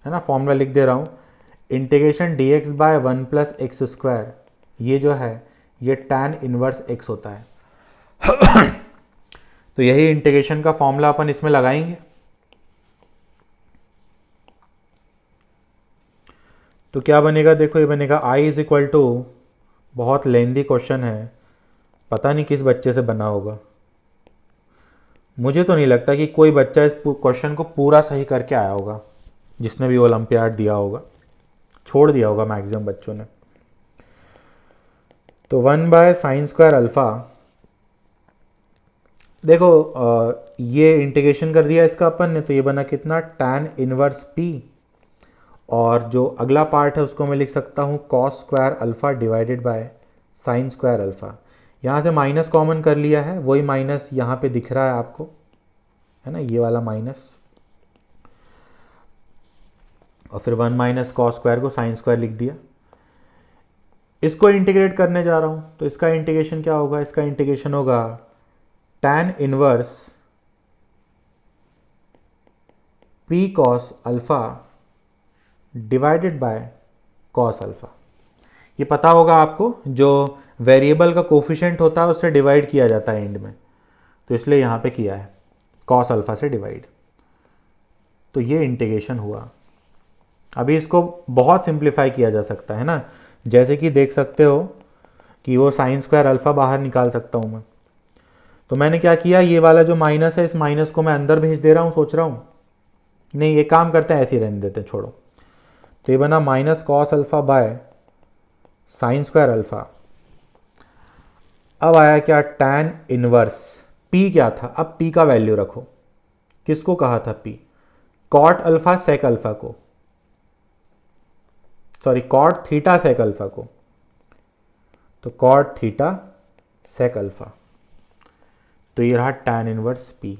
ना। फॉर्मूला लिख दे रहा हूँ, integration D X by 1 plus X square, ये जो है ये टैन इनवर्स एक्स होता है। तो यही इंटीग्रेशन का फॉर्मूला अपन इसमें लगाएंगे। तो क्या बनेगा, देखो ये बनेगा i इज इक्वल टू, बहुत लेंदी क्वेश्चन है, पता नहीं किस बच्चे से बना होगा। मुझे तो नहीं लगता कि कोई बच्चा इस क्वेश्चन को पूरा सही करके आया होगा, जिसने भी ओलंपियाड दिया होगा, छोड़ दिया होगा मैक्सिमम बच्चों ने। तो 1 साइन स्क्वायर अल्फ़ा, देखो ये इंटीग्रेशन कर दिया इसका अपन ने, तो ये बना कितना, टैन इनवर्स पी, और जो अगला पार्ट है उसको मैं लिख सकता हूँ cos square alpha divided by sine square alpha. यहाँ से माइनस कॉमन कर लिया है, वही माइनस यहाँ पे दिख रहा है आपको, है ना, ये वाला माइनस, और फिर 1 माइनस कॉस स्क्वायर को साइन स्क्वायर लिख दिया। इसको इंटीग्रेट करने जा रहा हूँ, तो इसका इंटीग्रेशन क्या होगा, इसका इंटीग्रेशन होगा tan inverse P cos alpha divided by cos alpha. ये पता होगा आपको, जो वेरिएबल का कोफिशिएंट होता है उससे डिवाइड किया जाता है एंड में, तो इसलिए यहाँ पे किया है कॉस अल्फ़ा से डिवाइड। तो ये इंटीग्रेशन हुआ। अभी इसको बहुत सिंप्लीफाई किया जा सकता है ना, जैसे कि देख सकते हो कि वो साइन स्क्वायर अल्फ़ा बाहर निकाल सकता हूँ मैं। तो मैंने क्या किया, ये वाला जो माइनस है, इस माइनस को मैं अंदर भेज दे रहा हूँ, सोच रहा हूँ नहीं ये काम करते हैं, ऐसे ही रहने देते हैं, छोड़ो। तो ये बना minus cos alpha by sine square alpha. अब आया क्या, टैन इनवर्स पी क्या था, अब पी का वैल्यू रखो, किसको कहा था P, cot alpha sec alpha को, sorry cot theta sec alpha को। तो कॉट थीटा सेक अल्फ़ा, तो ये रहा टैन इनवर्स पी,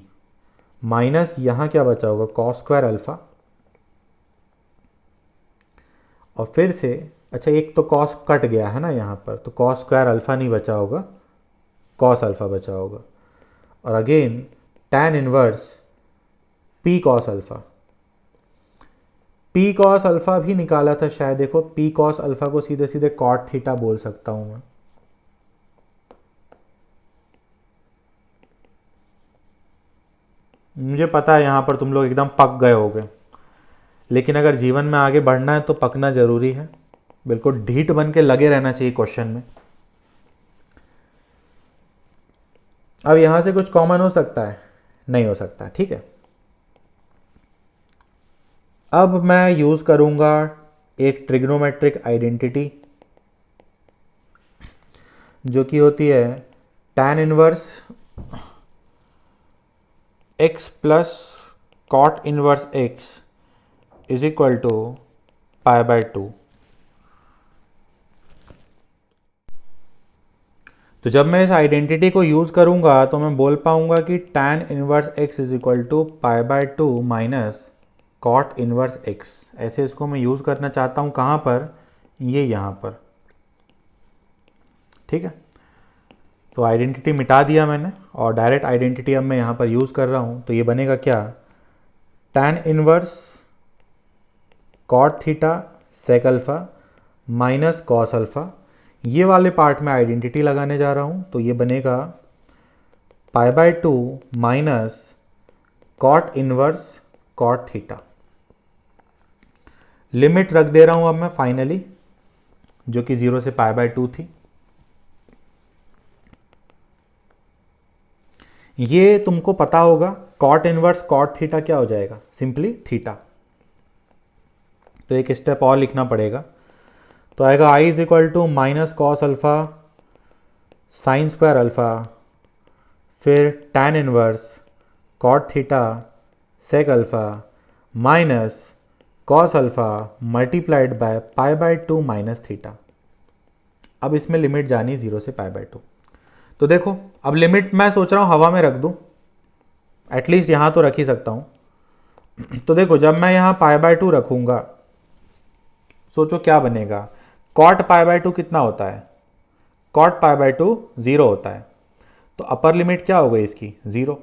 माइनस यहाँ क्या बचा होगा, कॉस स्क्वायर अल्फ़ा, और फिर से अच्छा एक तो कॉस कट गया है ना यहाँ पर, तो कॉस स्क्वायर अल्फ़ा नहीं बचा होगा, कॉस अल्फ़ा बचा होगा, और again tan inverse P cos alpha. P cos alpha भी निकाला था शायद, देखो पी कॉस अल्फ़ा को सीधे सीधे कॉट थीटा बोल सकता हूँ मैं, मुझे पता है यहाँ पर तुम लोग एकदम पक गए होगे, लेकिन अगर जीवन में आगे बढ़ना है तो पकना ज़रूरी है। बिल्कुल ढीठ बन के लगे रहना चाहिए क्वेश्चन में। अब यहाँ से कुछ कॉमन हो सकता है? नहीं हो सकता, ठीक है। अब मैं यूज़ करूँगा एक ट्रिग्नोमेट्रिक आइडेंटिटी जो कि होती है tan inverse x plus cot inverse x is equal to π/2। तो जब मैं इस आइडेंटिटी को यूज़ करूँगा तो मैं बोल पाऊँगा कि tan inverse x is equal to π/2 minus cot inverse x। ऐसे इसको मैं यूज़ करना चाहता हूँ कहाँ पर? ये यहाँ पर, ठीक है। तो आइडेंटिटी मिटा दिया मैंने और डायरेक्ट आइडेंटिटी अब मैं यहाँ पर यूज़ कर रहा हूँ। तो ये बनेगा क्या? tan inverse cot theta sec alpha minus cos alpha. ये वाले पार्ट में आइडेंटिटी लगाने जा रहा हूँ, तो ये बनेगा π/2 minus cot inverse cot theta. Limit रख दे रहा हूँ अब मैं फाइनली, जो कि 0 से π/2 थी। ये तुमको पता होगा cot इनवर्स cot थीटा क्या हो जाएगा? Simply theta. तो एक स्टेप और लिखना पड़ेगा, तो आएगा i is equal to minus cos alpha sine square alpha, फिर tan inverse cot theta sec alpha minus cos alpha multiplied by π/2 minus theta. अब इसमें लिमिट जानी 0 से π/2। तो देखो अब लिमिट मैं सोच रहा हूँ हवा में रख दूँ, एटलीस्ट यहाँ तो रख ही सकता हूँ। तो देखो जब मैं यहाँ π/2 रखूँगा, सोचो क्या बनेगा? cot π/2 कितना होता है? cot π/2 0 होता है। तो अपर लिमिट क्या हो गई इसकी? 0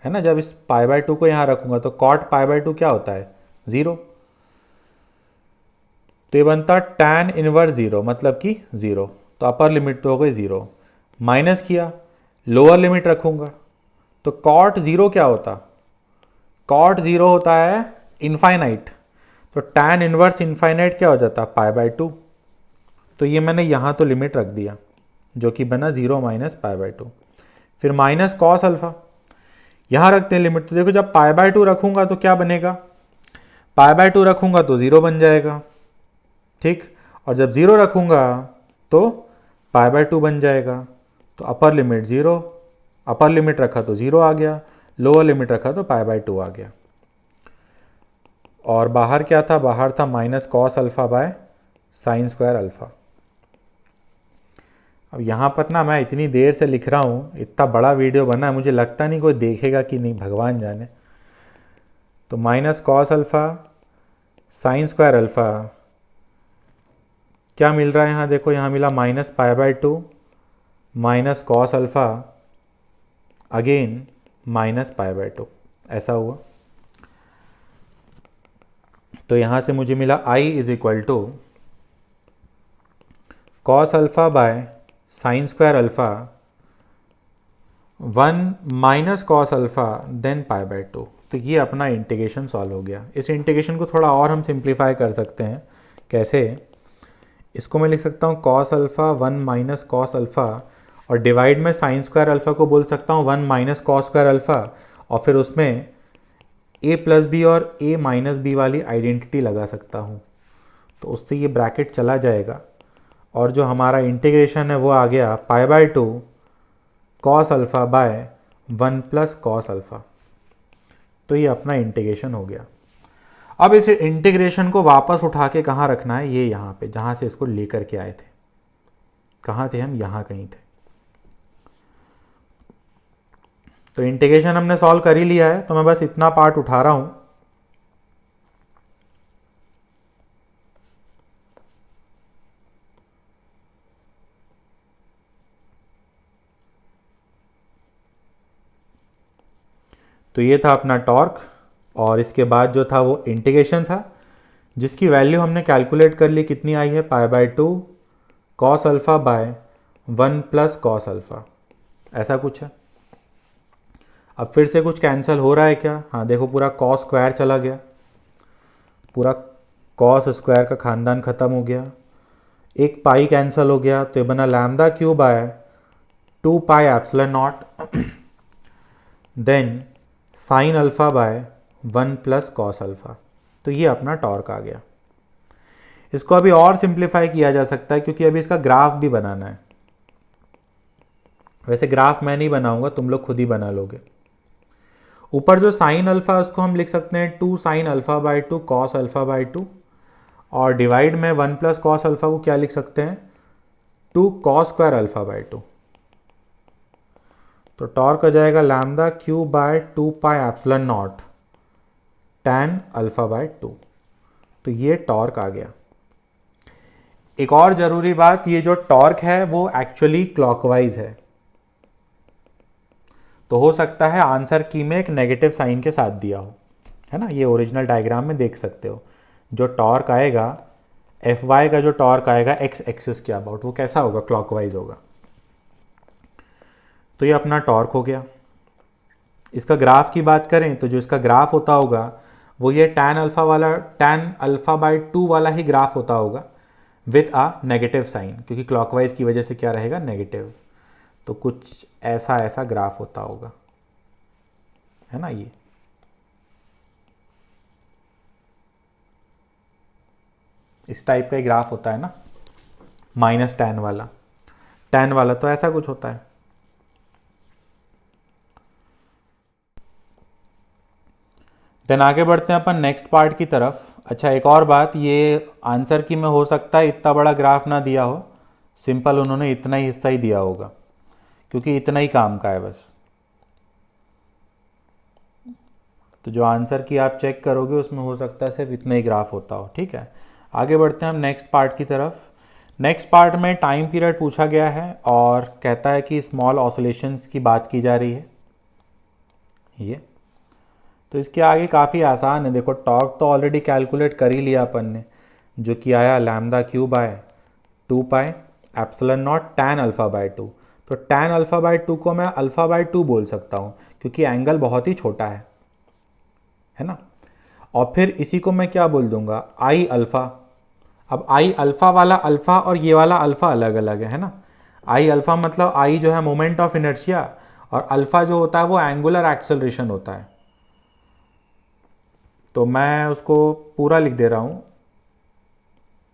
है ना। जब इस π/2 को यहाँ रखूँगा तो cot π/2 क्या होता है? 0। तो ये बनता tan इनवर्स 0, मतलब कि 0। तो अपर लिमिट तो हो गई 0, माइनस किया, लोअर लिमिट रखूँगा तो cot 0 क्या होता? cot 0 होता है इनफाइनाइट। तो tan इनवर्स इनफाइनाइट क्या हो जाता? π/2। तो ये मैंने यहाँ तो लिमिट रख दिया, जो कि बना 0 माइनस π/2। फिर माइनस कॉस अल्फ़ा, यहाँ रखते हैं लिमिट। तो देखो जब π/2 रखूँगा तो क्या बनेगा? π/2 रखूँगा तो 0 बन जाएगा, ठीक। और जब 0 रखूँगा तो π/2 बन जाएगा। तो अपर लिमिट 0, अपर लिमिट रखा तो 0 आ गया, लोअर लिमिट रखा तो π/2 आ गया। और बाहर क्या था? बाहर था minus cos alpha by sine square alpha. अब यहाँ पर ना मैं इतनी देर से लिख रहा हूँ, इतना बड़ा वीडियो बना है, मुझे लगता नहीं कोई देखेगा कि नहीं, भगवान जाने। तो minus cos alpha sine square alpha क्या मिल रहा है यहाँ? देखो यहाँ मिला minus π/2 minus cos alpha again minus π/2, ऐसा हुआ। तो यहाँ से मुझे मिला i is equal to cos alpha by sine square alpha 1 minus cos alpha then π/2। तो ये अपना इंटीग्रेशन सॉल्व हो गया। इस इंटीग्रेशन को थोड़ा और हम सिंप्लीफाई कर सकते हैं। कैसे? इसको मैं लिख सकता हूँ cos alpha 1 minus cos alpha, और डिवाइड में साइन स्क्वायर अल्फ़ा को बोल सकता हूँ 1 माइनस कॉस स्क्वायर अल्फ़ा, और फिर उसमें a प्लस बी और a माइनस बी वाली आइडेंटिटी लगा सकता हूँ। तो उससे ये ब्रैकेट चला जाएगा और जो हमारा इंटीग्रेशन है वो आ गया π/2 cos alpha by 1 plus cos alpha. तो ये अपना इंटीग्रेशन हो गया। अब इस इंटीग्रेशन को वापस उठा के कहाँ रखना है? ये यहाँ पे, जहाँ से इसको लेकर के आए थे। कहाँ थे हम? यहाँ कहीं थे। तो इंटीग्रेशन हमने सॉल्व कर ही लिया है, तो मैं बस इतना पार्ट उठा रहा हूँ। तो ये था अपना टॉर्क, और इसके बाद जो था वो इंटीग्रेशन था, जिसकी वैल्यू हमने कैलकुलेट कर ली। कितनी आई है? π/2 cos alpha by 1 plus cos alpha. ऐसा कुछ है। अब फिर से कुछ कैंसिल हो रहा है क्या? हाँ देखो, पूरा कॉस स्क्वायर चला गया, पूरा कॉस स्क्वायर का खानदान खत्म हो गया, एक पाई कैंसिल हो गया, तो ये बना lambda cube by 2 pi epsilon naught then sine alpha by 1 plus cos alpha. तो ये अपना टॉर्क आ गया। इसको अभी और सिंप्लीफाई किया जा सकता है क्योंकि अभी इसका ग्राफ भी बनाना है। वैसे ग्राफ मैं नहीं बनाऊंगा, तुम लोग खुद ही बना लोगे। ऊपर जो साइन अल्फा उसको हम लिख सकते हैं 2 sine alpha by 2 cos alpha by 2, और डिवाइड में 1 प्लस कॉस अल्फा को क्या लिख सकते हैं 2 कॉस स्क्वायर अल्फा बाई 2। तो टॉर्क आ जाएगा lambda cube by 2 pi epsilon naught tan alpha by 2। तो ये टॉर्क आ गया। एक और जरूरी बात, ये जो टॉर्क है वो एक्चुअली क्लॉकवाइज है, तो हो सकता है आंसर की में एक नेगेटिव साइन के साथ दिया हो, है ना। ये ओरिजिनल डायग्राम में देख सकते हो। जो टॉर्क आएगा एफ वाई का, जो टॉर्क आएगा एक्स एक्सिस के अबाउट, वो कैसा होगा? क्लॉकवाइज होगा। तो ये अपना टॉर्क हो गया। इसका ग्राफ की बात करें तो जो इसका ग्राफ होता होगा वो ये टैन अल्फा वाला, टैन अल्फा बाई 2 वाला ही ग्राफ होता होगा विथ अ नेगेटिव साइन, क्योंकि क्लॉकवाइज की वजह से क्या रहेगा? नेगेटिव। तो कुछ ऐसा ऐसा ग्राफ होता होगा, है ना। ये इस टाइप का ही ग्राफ होता है ना, माइनस टैन वाला। टैन वाला तो ऐसा कुछ होता है। देन आगे बढ़ते हैं अपन नेक्स्ट पार्ट की तरफ। अच्छा, एक और बात, ये आंसर की में हो सकता है इतना बड़ा ग्राफ ना दिया हो, सिंपल उन्होंने इतना ही हिस्सा ही दिया होगा क्योंकि इतना ही काम का है बस। तो जो आंसर की आप चेक करोगे उसमें हो सकता है सिर्फ इतना ही ग्राफ होता हो। ठीक है, आगे बढ़ते हैं हम नेक्स्ट पार्ट की तरफ। नेक्स्ट पार्ट में टाइम पीरियड पूछा गया है और कहता है कि स्मॉल ऑसिलेशंस की बात की जा रही है। ये तो इसके आगे काफ़ी आसान है। देखो, टॉर्क तो ऑलरेडी कैलकुलेट कर ही लिया अपन ने, जो कि आया लैम्डा क्यूब आए 2 pi epsilon naught tan alpha by 2। तो टैन अल्फा बाई 2 को मैं अल्फा बाई 2 बोल सकता हूँ क्योंकि एंगल बहुत ही छोटा है ना। और फिर इसी को मैं क्या बोल दूंगा? आई अल्फ़ा। अब आई अल्फ़ा वाला अल्फ़ा और ये वाला अल्फ़ा अलग अलग है ना। आई अल्फ़ा मतलब आई जो है मोमेंट ऑफ इनर्शिया, और अल्फ़ा जो होता है वो एंगुलर एक्सेलरेशन होता है। तो मैं उसको पूरा लिख दे रहा हूँ,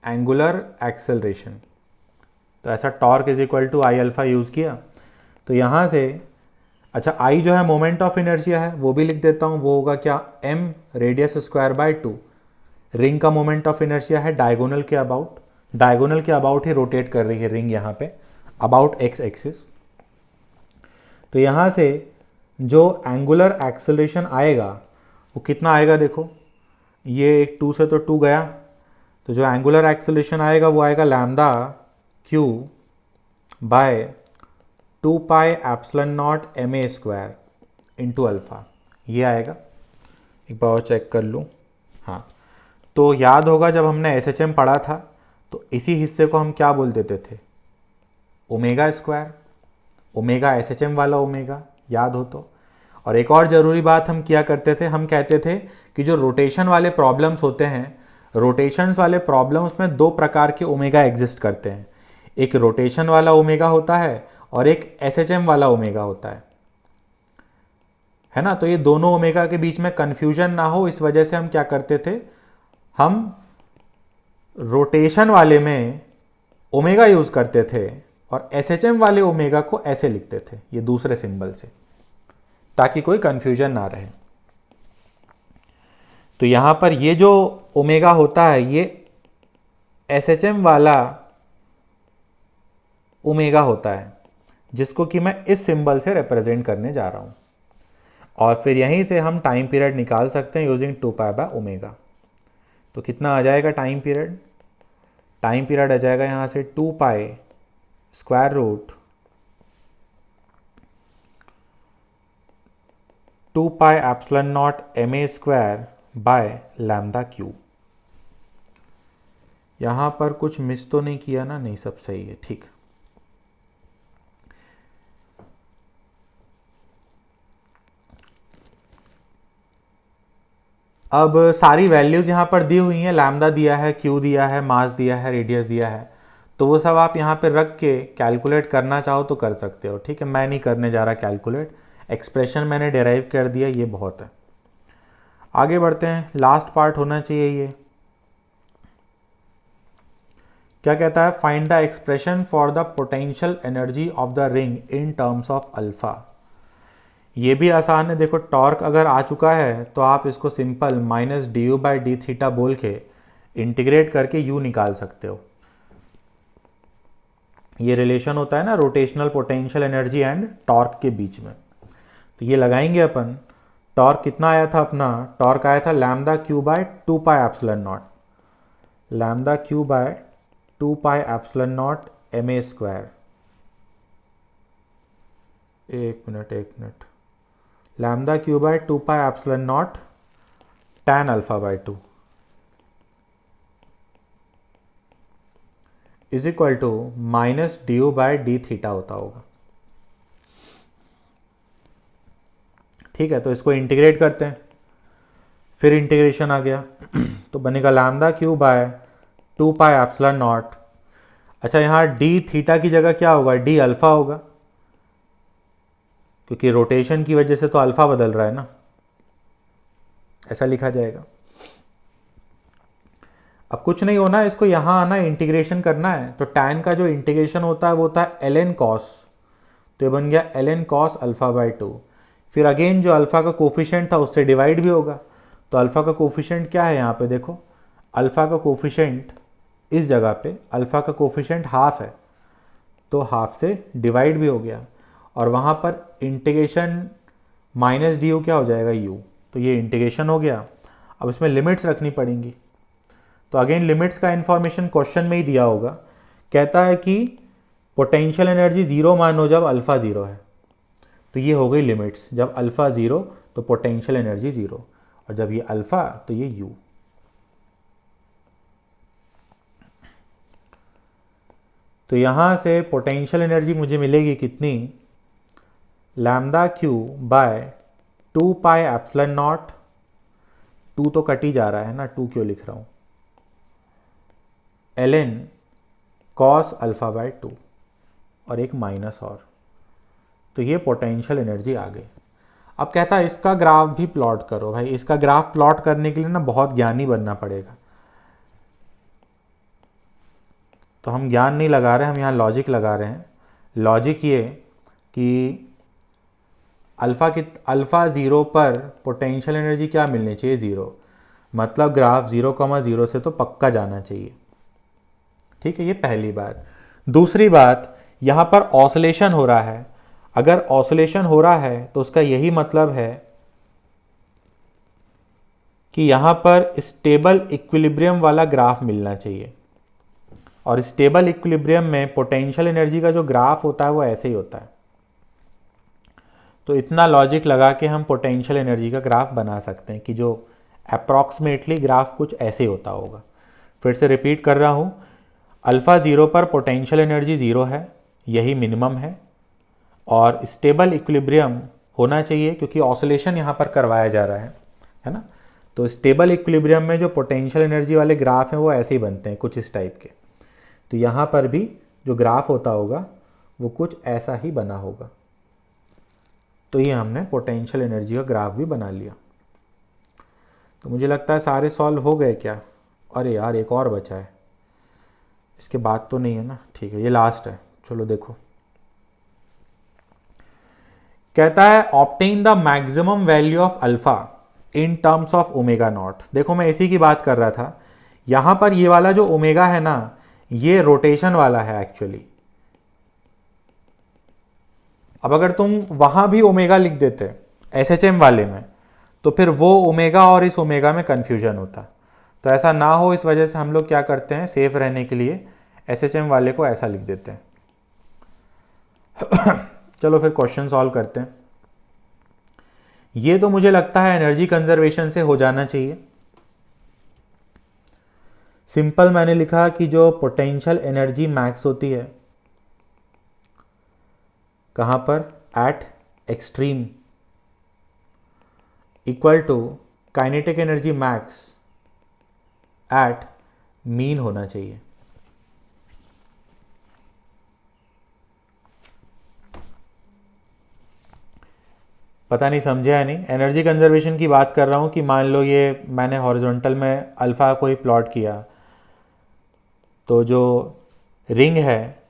एंगुलर एक्सेलरेशन। तो ऐसा torque is equal to I alpha use किया। तो यहाँ से अच्छा, आई जो है मोमेंट ऑफ इनर्शिया है, वो भी लिख देता हूँ। वो होगा क्या? M radius square by 2। Ring का मोमेंट ऑफ इनर्शिया है डायगोनल के अबाउट, डायगोनल के अबाउट ही रोटेट कर रही है रिंग यहाँ पे, अबाउट एक्स एक्सिस। तो यहाँ से जो एंगुलर एक्सेलरेशन आएगा वो कितना आएगा? देखो, ये एक 2 से तो 2 गया, तो जो एंगुलर एक्सेलरेशन आएगा वो आएगा lambda Q by 2 pi epsilon naught M A square into alpha. ये आएगा। एक बार और चेक कर लूँ। हाँ, तो याद होगा जब हमने एस एच एम पढ़ा था तो इसी हिस्से को हम क्या बोल देते थे? Omega square. Omega S H M वाला ओमेगा, याद हो तो। और एक और ज़रूरी बात हम क्या करते थे, हम कहते थे कि जो रोटेशन वाले प्रॉब्लम्स होते हैं, रोटेशंस वाले प्रॉब्लम्स में 2 प्रकार के ओमेगा एग्जिस्ट करते हैं। एक रोटेशन वाला ओमेगा होता है और एक एस एच एम वाला ओमेगा होता है ना। तो ये दोनों ओमेगा के बीच में कंफ्यूजन ना हो, इस वजह से हम क्या करते थे, हम रोटेशन वाले में ओमेगा यूज़ करते थे और एस एच एम वाले ओमेगा को ऐसे लिखते थे, ये दूसरे सिंबल से, ताकि कोई कंफ्यूजन ना रहे। तो यहाँ पर ये जो ओमेगा होता है ये एस एच एम वाला ओमेगा होता है, जिसको कि मैं इस सिंबल से रिप्रेजेंट करने जा रहा हूँ। और फिर यहीं से हम टाइम पीरियड निकाल सकते हैं यूजिंग 2 पाई बाय ओमेगा। तो कितना आ जाएगा टाइम पीरियड? टाइम पीरियड आ जाएगा यहाँ से 2 pi square root 2 pi epsilon naught M A square by lambda Q. यहाँ पर कुछ मिस तो नहीं किया ना? नहीं, सब सही है, ठीक। अब सारी वैल्यूज़ यहाँ पर दी हुई हैं, लैम्डा दिया है, क्यू दिया है, मास दिया है, रेडियस दिया है, तो वो सब आप यहाँ पे रख के कैलकुलेट करना चाहो तो कर सकते हो। ठीक है, मैं नहीं करने जा रहा कैलकुलेट, एक्सप्रेशन मैंने डिराइव कर दिया, ये बहुत है। आगे बढ़ते हैं, लास्ट पार्ट होना चाहिए ये। क्या कहता है, find the expression for the potential energy of the ring in terms of alpha. ये भी आसान है, देखो टॉर्क अगर आ चुका है तो आप इसको simple minus D you by D theta बोल के इंटीग्रेट करके यू निकाल सकते हो। ये रिलेशन होता है ना rotational potential energy and torque के बीच में, तो ये लगाएंगे अपन। टॉर्क कितना आया था अपना, टॉर्क आया था lambda Q by 2 pi epsilon naught, lambda Q by 2 pi epsilon naught M A square. एक minute, lambda Q by 2 pi epsilon naught tan alpha by 2 is equal to minus D U by D theta होता होगा। ठीक है, तो इसको integrate करते हैं, फिर इंटीग्रेशन आ गया तो बनेगा lambda Q by 2 pi epsilon naught. अच्छा, यहाँ डी थीटा की जगह क्या होगा, डी अल्फा होगा, क्योंकि रोटेशन की वजह से तो अल्फा बदल रहा है ना, ऐसा लिखा जाएगा। अब कुछ नहीं होना, इसको यहाँ आना, इंटीग्रेशन करना है, तो टैन का जो इंटीग्रेशन होता है वो होता है एल एन कॉस, तो ये बन गया L N cos alpha by 2। फिर अगेन जो अल्फा का कोफिशिएंट था उससे डिवाइड भी होगा, तो अल्फा का कोफिशिएंट क्या है यहाँ पे देखो, अल्फा का कोफिशिएंट इस जगह पे अल्फा का कोफिशिएंट हाफ है, तो हाफ से डिवाइड भी हो गया, और वहाँ पर इंटीग्रेशन माइनस डी यू क्या हो जाएगा यू, तो ये इंटीग्रेशन हो गया। अब इसमें लिमिट्स रखनी पड़ेंगी, तो अगेन लिमिट्स का इंफॉर्मेशन क्वेश्चन में ही दिया होगा। कहता है कि पोटेंशियल एनर्जी ज़ीरो मानो जब अल्फ़ा ज़ीरो है, तो ये हो गई लिमिट्स, जब अल्फ़ा ज़ीरो तो पोटेंशियल एनर्जी ज़ीरो, और जब ये अल्फ़ा तो ये यू। तो यहाँ से पोटेंशियल एनर्जी मुझे मिलेगी कितनी, lambda Q by 2 pi epsilon naught, 2 तो कट ही जा रहा है ना, 2 क्यों लिख रहा हूँ, L N cos alpha by 2 और एक माइनस और, तो ये पोटेंशियल एनर्जी आ गई। अब कहता है इसका ग्राफ भी प्लॉट करो। भाई इसका ग्राफ प्लॉट करने के लिए ना बहुत ज्ञानी बनना पड़ेगा, तो हम ज्ञान नहीं लगा रहे, हम यहाँ लॉजिक लगा रहे हैं। लॉजिक ये कि अल्फ़ा ज़ीरो पर पोटेंशियल एनर्जी क्या मिलनी चाहिए, ज़ीरो, मतलब ग्राफ 0,0 से तो पक्का जाना चाहिए। ठीक है, ये पहली बात। दूसरी बात, यहाँ पर ऑसिलेशन हो रहा है, अगर ऑसिलेशन हो रहा है तो उसका यही मतलब है कि यहाँ पर स्टेबल इक्विलिब्रियम वाला ग्राफ मिलना चाहिए, और स्टेबल इक्विलिब्रियम में पोटेंशियल एनर्जी का जो ग्राफ होता है वो ऐसे ही होता है। तो इतना लॉजिक लगा के हम पोटेंशियल एनर्जी का ग्राफ बना सकते हैं कि जो अप्रॉक्सीमेटली ग्राफ कुछ ऐसे होता होगा। फिर से रिपीट कर रहा हूँ, अल्फ़ा ज़ीरो पर पोटेंशियल एनर्जी ज़ीरो है, यही मिनिमम है, और स्टेबल इक्विलिब्रियम होना चाहिए क्योंकि ऑसिलेशन यहाँ पर करवाया जा रहा है ना। तो स्टेबल इक्विलिब्रियम में जो पोटेंशियल एनर्जी वाले ग्राफ हैं वो ऐसे ही बनते हैं, कुछ इस टाइप के। तो यहाँ पर भी जो ग्राफ होता होगा वो कुछ ऐसा ही बना होगा। तो ये हमने पोटेंशियल एनर्जी का ग्राफ भी बना लिया। तो मुझे लगता है सारे सॉल्व हो गए क्या, अरे यार एक और बचा है, इसके बाद तो नहीं है ना, ठीक है ये लास्ट है, चलो देखो। कहता है obtain the maximum value of alpha in terms of omega naught. देखो मैं इसी की बात कर रहा था, यहां पर ये वाला जो ओमेगा है ना, ये रोटेशन वाला है एक्चुअली। अब अगर तुम वहां भी ओमेगा लिख देते एसएचएम वाले में, तो फिर वो ओमेगा और इस ओमेगा में कंफ्यूजन होता। तो ऐसा ना हो, इस वजह से हम लोग क्या करते हैं, सेफ रहने के लिए एसएचएम वाले को ऐसा लिख देते हैं। चलो फिर क्वेश्चन सॉल्व करते हैं। ये तो मुझे लगता है एनर्जी कंजर्वेशन से हो जाना चाहिए। सिंपल मैंने लिखा कि जो पोटेंशियल एनर्जी मैक्स होती है कहां पर, at extreme, equal to kinetic energy max at mean होना चाहिए। पता नहीं समझा या नहीं। एनर्जी कंजर्वेशन की बात कर रहा हूँ कि मान लो ये मैंने हॉरिजॉन्टल में अल्फ़ा को ही प्लॉट किया, तो जो रिंग है,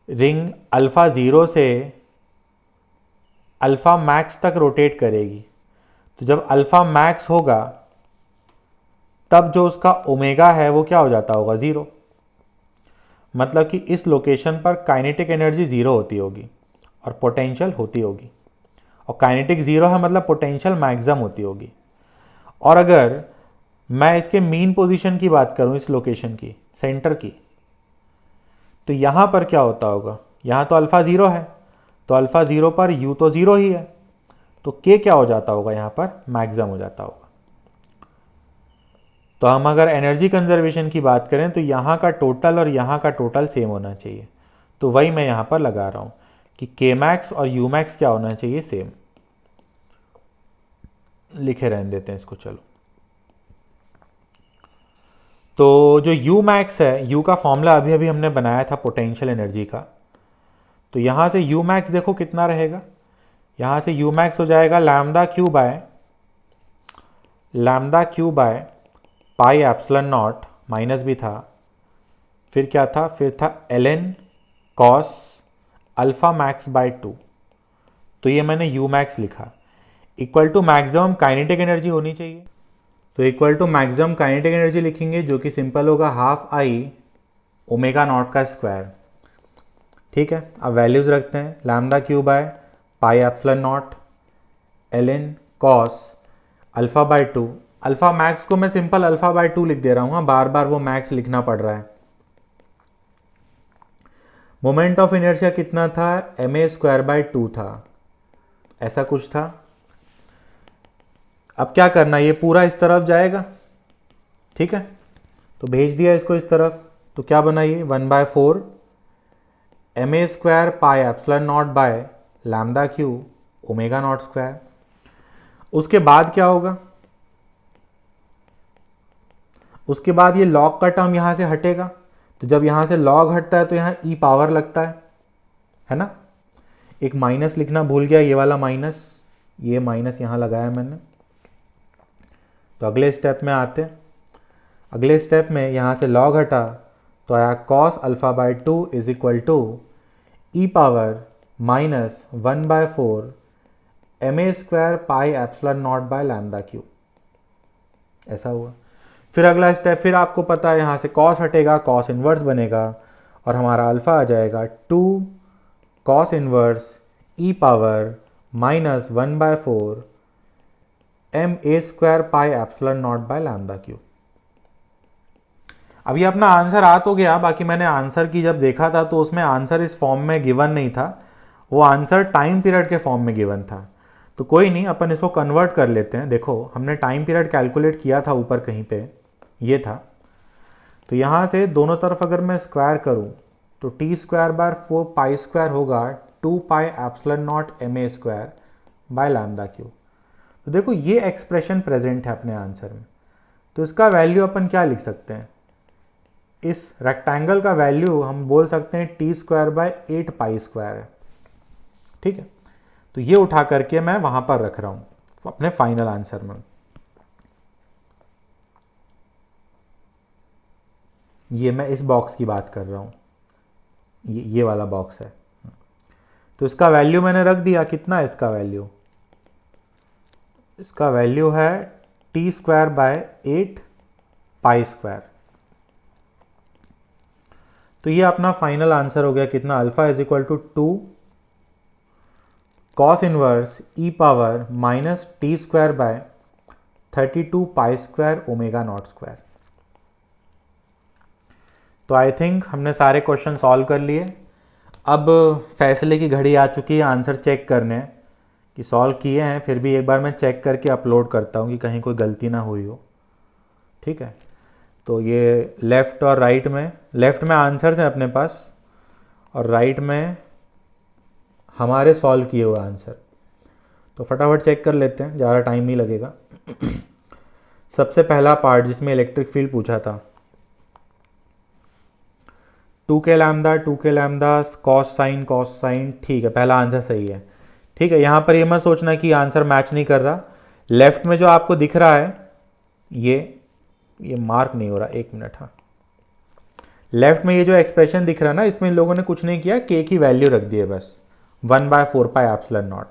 रिंग अल्फ़ा 0 से अल्फ़ा मैक्स तक रोटेट करेगी। तो जब अल्फ़ा मैक्स होगा तब जो उसका ओमेगा है वो क्या हो जाता होगा, 0। मतलब कि इस लोकेशन पर काइनेटिक एनर्जी 0 होती होगी और पोटेंशियल होती होगी, और काइनेटिक 0 है मतलब पोटेंशियल मैक्सिमम होती होगी। और अगर मैं इसके मीन पोजीशन की बात करूं, इस लोकेशन की, सेंटर की, तो यहाँ पर क्या होता होगा, यहाँ तो अल्फ़ा 0 है, तो अल्फ़ा 0 पर यू तो 0 ही है, तो के क्या हो जाता होगा, यहाँ पर मैक्सिमम हो जाता होगा। तो हम अगर एनर्जी कंजर्वेशन की बात करें तो यहाँ का टोटल और यहाँ का टोटल सेम होना चाहिए। तो वही मैं यहाँ पर लगा रहा हूँ कि के मैक्स और यू मैक्स क्या होना चाहिए, सेम। लिखे रहने देते हैं इसको, चलो। तो जो यू मैक्स है, यू का फॉर्मूला अभी अभी हमने बनाया था पोटेंशियल एनर्जी का, तो यहाँ से यू मैक्स देखो कितना रहेगा, यहाँ से यू मैक्स हो जाएगा lambda Q by pi epsilon naught, minus भी था, फिर क्या था, फिर था ln cos alpha max by 2। तो ये मैंने यू मैक्स लिखा, equal to maximum kinetic energy होनी चाहिए। तो equal to maximum kinetic energy लिखेंगे, जो कि सिंपल होगा हाफ आई ओमेगा नॉट का स्क्वायर। ठीक है, अब वैल्यूज़ रखते हैं, lambda Q by pi epsilon naught ln cos alpha by 2। Alpha max को मैं सिंपल अल्फ़ा बाय 2 लिख दे रहा हूँ, बार बार वो मैक्स लिखना पड़ रहा है। मोमेंट ऑफ इनर्शिया कितना था, ma² था, ऐसा कुछ था। अब क्या करना, ये पूरा इस तरफ जाएगा, ठीक है, तो भेज दिया इसको इस तरफ। तो क्या बना ये, 1/4 ma² pi epsilon naught by lambda Q omega naught square. उसके बाद क्या होगा, उसके बाद ये लॉग का टर्म यहाँ से हटेगा, तो जब यहाँ से लॉग हटता है तो यहाँ ई पावर लगता है ना। एक माइनस लिखना भूल गया, ये वाला माइनस, ये माइनस यहाँ लगाया मैंने। तो अगले स्टेप में आते हैं, अगले स्टेप में यहाँ से लॉग हटा तो आया cos alpha by 2 is equal to e power minus 1/4 ma² pi epsilon naught by lambda q, ऐसा हुआ। फिर अगला स्टेप, फिर आपको पता है यहाँ से कॉस हटेगा, कॉस इन्वर्स बनेगा, और हमारा अल्फ़ा आ जाएगा 2 cos inverse E power minus 1/4 ma² pi epsilon naught by lambda Q. अभी अपना आंसर आ तो गया, बाकी मैंने आंसर की जब देखा था तो उसमें आंसर इस फॉर्म में गिवन नहीं था, वो आंसर टाइम पीरियड के फॉर्म में गिवन था। तो कोई नहीं, अपन इसको कन्वर्ट कर लेते हैं। देखो हमने टाइम पीरियड कैलकुलेट किया था ऊपर कहीं पे, ये था। तो यहाँ से दोनों तरफ अगर मैं स्क्वायर करूँ तो t²/4 पाई² होगा 2 pi epsilon not ma² bye lambda Q. तो देखो ये एक्सप्रेशन प्रेजेंट है अपने आंसर में, तो इसका वैल्यू अपन क्या लिख सकते हैं, इस रेक्टेंगल का वैल्यू हम बोल सकते हैं t²/8 पाई² है। ठीक है, तो ये उठा करके मैं वहां पर रख रहा हूं अपने फाइनल आंसर में। ये मैं इस बॉक्स की बात कर रहा हूं, ये वाला बॉक्स है। तो इसका वैल्यू मैंने रख दिया, कितना है इसका वैल्यू, इसका वैल्यू है t²/8 पाई²। तो ये अपना फाइनल आंसर हो गया, कितना, alpha is equal to 2 cos inverse E power minus t²/32 pi omega naught square. तो आई थिंक हमने सारे क्वेश्चन सॉल्व कर लिए। अब फैसले की घड़ी आ चुकी है आंसर चेक करने कि सॉल्व किए हैं, फिर भी एक बार मैं चेक करके अपलोड करता हूँ कि कहीं कोई गलती ना हुई हो। ठीक है, तो ये लेफ़्ट और राइट में, लेफ़्ट में आंसर्स हैं अपने पास और राइट में हमारे सॉल्व किए हुए आंसर। तो फटाफट चेक कर लेते हैं, ज़्यादा टाइम नहीं लगेगा। सबसे पहला पार्ट जिसमें इलेक्ट्रिक फील्ड पूछा था, 2k lambda 2k lambda cos sine, ठीक है, पहला आंसर सही है। ठीक है, यहाँ पर ये मत सोचना कि आंसर मैच नहीं कर रहा। लेफ्ट में जो आपको दिख रहा है ये मार्क नहीं हो रहा, एक मिनट, हाँ, लेफ्ट में ये जो एक्सप्रेशन दिख रहा है ना, इसमें इन लोगों ने कुछ नहीं किया, k की वैल्यू रख दी है बस 1/4πε0,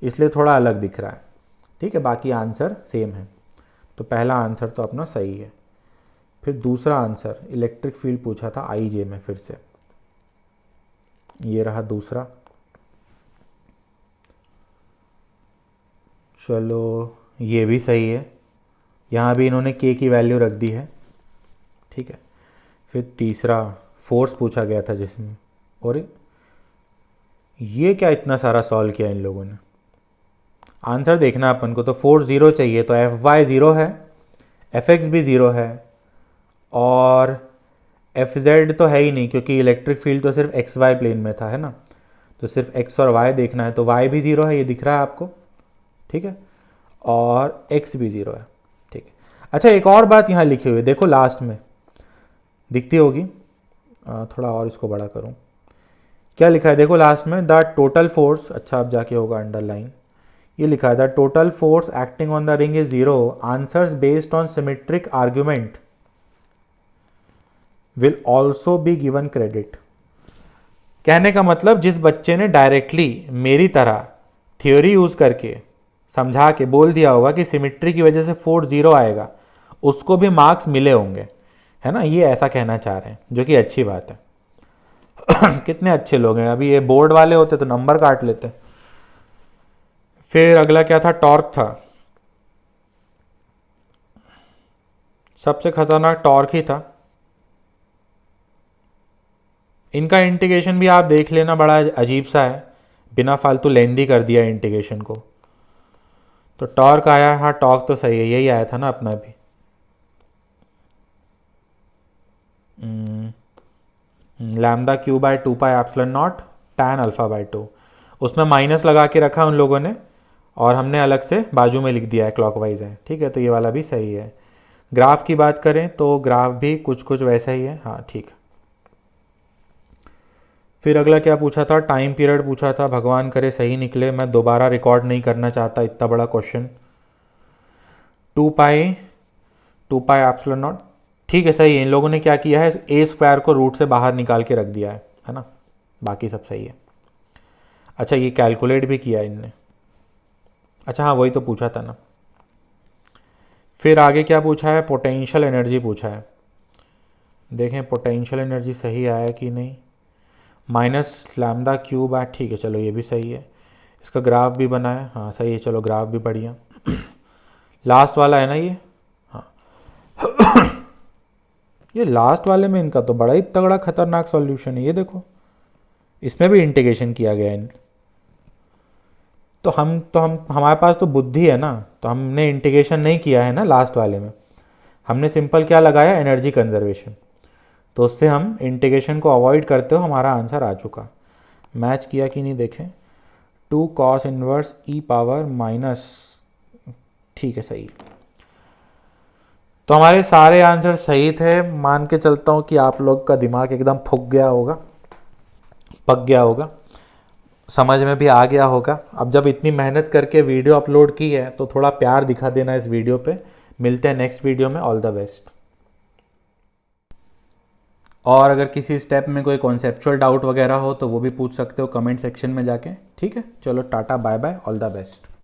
इसलिए थोड़ा अलग दिख रहा है। ठीक है, बाकी आंसर सेम है। तो पहला आंसर तो अपना सही है। फिर दूसरा आंसर, इलेक्ट्रिक फील्ड पूछा था IJ में, फिर से ये रहा दूसरा। चलो ये भी सही है, यहाँ भी इन्होंने k की वैल्यू रख दी है। ठीक है, फिर तीसरा फोर्स पूछा गया था जिसमें, और ये क्या इतना सारा सॉल्व किया इन लोगों ने। आंसर देखना अपन को, तो फोर्स 0 चाहिए, तो Fy 0 है, Fx भी 0 है, और Fz तो है ही नहीं क्योंकि इलेक्ट्रिक फील्ड तो सिर्फ XY प्लेन में था, है ना, तो सिर्फ x और y देखना है, तो y भी 0 है, ये दिख रहा है आपको। ठीक है, और x भी 0 है। ठीक है, अच्छा एक और बात यहाँ लिखी हुई है, देखो लास्ट में दिखती होगी, थोड़ा और इसको बड़ा करूँ, क्या लिखा है देखो लास्ट में, द टोटल फोर्स, अच्छा अब जाके होगा अंडरलाइन, ये लिखा है the total force acting on the ring is 0, answers based on symmetric argument will also be given credit. कहने का मतलब जिस बच्चे ने डायरेक्टली मेरी तरह थ्योरी यूज करके समझा के बोल दिया होगा कि सिमेट्री की वजह से फोर्स 0 आएगा, उसको भी मार्क्स मिले होंगे, है ना, ये ऐसा कहना चाह रहे हैं, जो कि अच्छी बात है। कितने अच्छे लोग हैं, अभी ये बोर्ड वाले होते तो नंबर काट लेते। फिर अगला क्या था, टॉर्क था, सबसे खतरनाक टॉर्क ही था। इनका इंटीग्रेशन भी आप देख लेना, बड़ा अजीब सा है, बिना फालतू लेंदी कर दिया इंटीग्रेशन को। तो टॉर्क आया, हाँ टॉर्क तो सही है, यही आया था ना अपना भी। लैम्डा क्यू बाय 2πε0 tan α/2, उसमें माइनस लगा के रखा उन लोगों ने, और हमने अलग से बाजू में लिख दिया है, क्लॉकवाइज है। ठीक है, तो ये वाला भी सही है। ग्राफ की बात करें तो ग्राफ भी कुछ कुछ वैसा ही है, हाँ ठीक है। फिर अगला क्या पूछा था, टाइम पीरियड पूछा था, भगवान करे सही निकले, मैं दोबारा रिकॉर्ड नहीं करना चाहता इतना बड़ा क्वेश्चन। 2πε0, ठीक है सही है। इन लोगों ने क्या किया है, a² को रूट से बाहर निकाल के रख दिया है ना, बाकी सब सही है। अच्छा ये कैलकुलेट भी किया इनने, अच्छा हाँ वही तो पूछा था ना। फिर आगे क्या पूछा है, पोटेंशियल एनर्जी पूछा है, देखें पोटेंशियल एनर्जी सही आया कि नहीं। -λ³ है, ठीक है चलो ये भी सही है। इसका ग्राफ भी बना है, हाँ सही है, चलो ग्राफ भी बढ़िया। लास्ट वाला है ना ये, हाँ ये लास्ट वाले में इनका तो बड़ा ही तगड़ा खतरनाक सॉल्यूशन है, ये देखो इसमें भी इंटीग्रेशन किया गया है। तो हम हमारे पास तो बुद्धि है ना, तो हमने इंटीग्रेशन नहीं किया है ना लास्ट वाले में, हमने सिंपल क्या लगाया, एनर्जी कंजर्वेशन, तो उससे हम इंटीग्रेशन को अवॉइड करते हो हमारा आंसर आ चुका। मैच किया कि नहीं देखें, 2 cos इनवर्स e⁻⁻, ठीक है सही है। तो हमारे सारे आंसर सही थे। मान के चलता हूँ कि आप लोग का दिमाग एकदम फूक गया होगा, पक गया होगा, समझ में भी आ गया होगा। अब जब इतनी मेहनत करके वीडियो अपलोड की है तो थोड़ा प्यार दिखा देना इस वीडियो पे। मिलते हैं नेक्स्ट वीडियो में, ऑल द बेस्ट। और अगर किसी स्टेप में कोई कॉन्सेप्चुअल डाउट वगैरह हो तो वो भी पूछ सकते हो कमेंट सेक्शन में जाके। ठीक है, चलो ta-ta bye bye, all the best.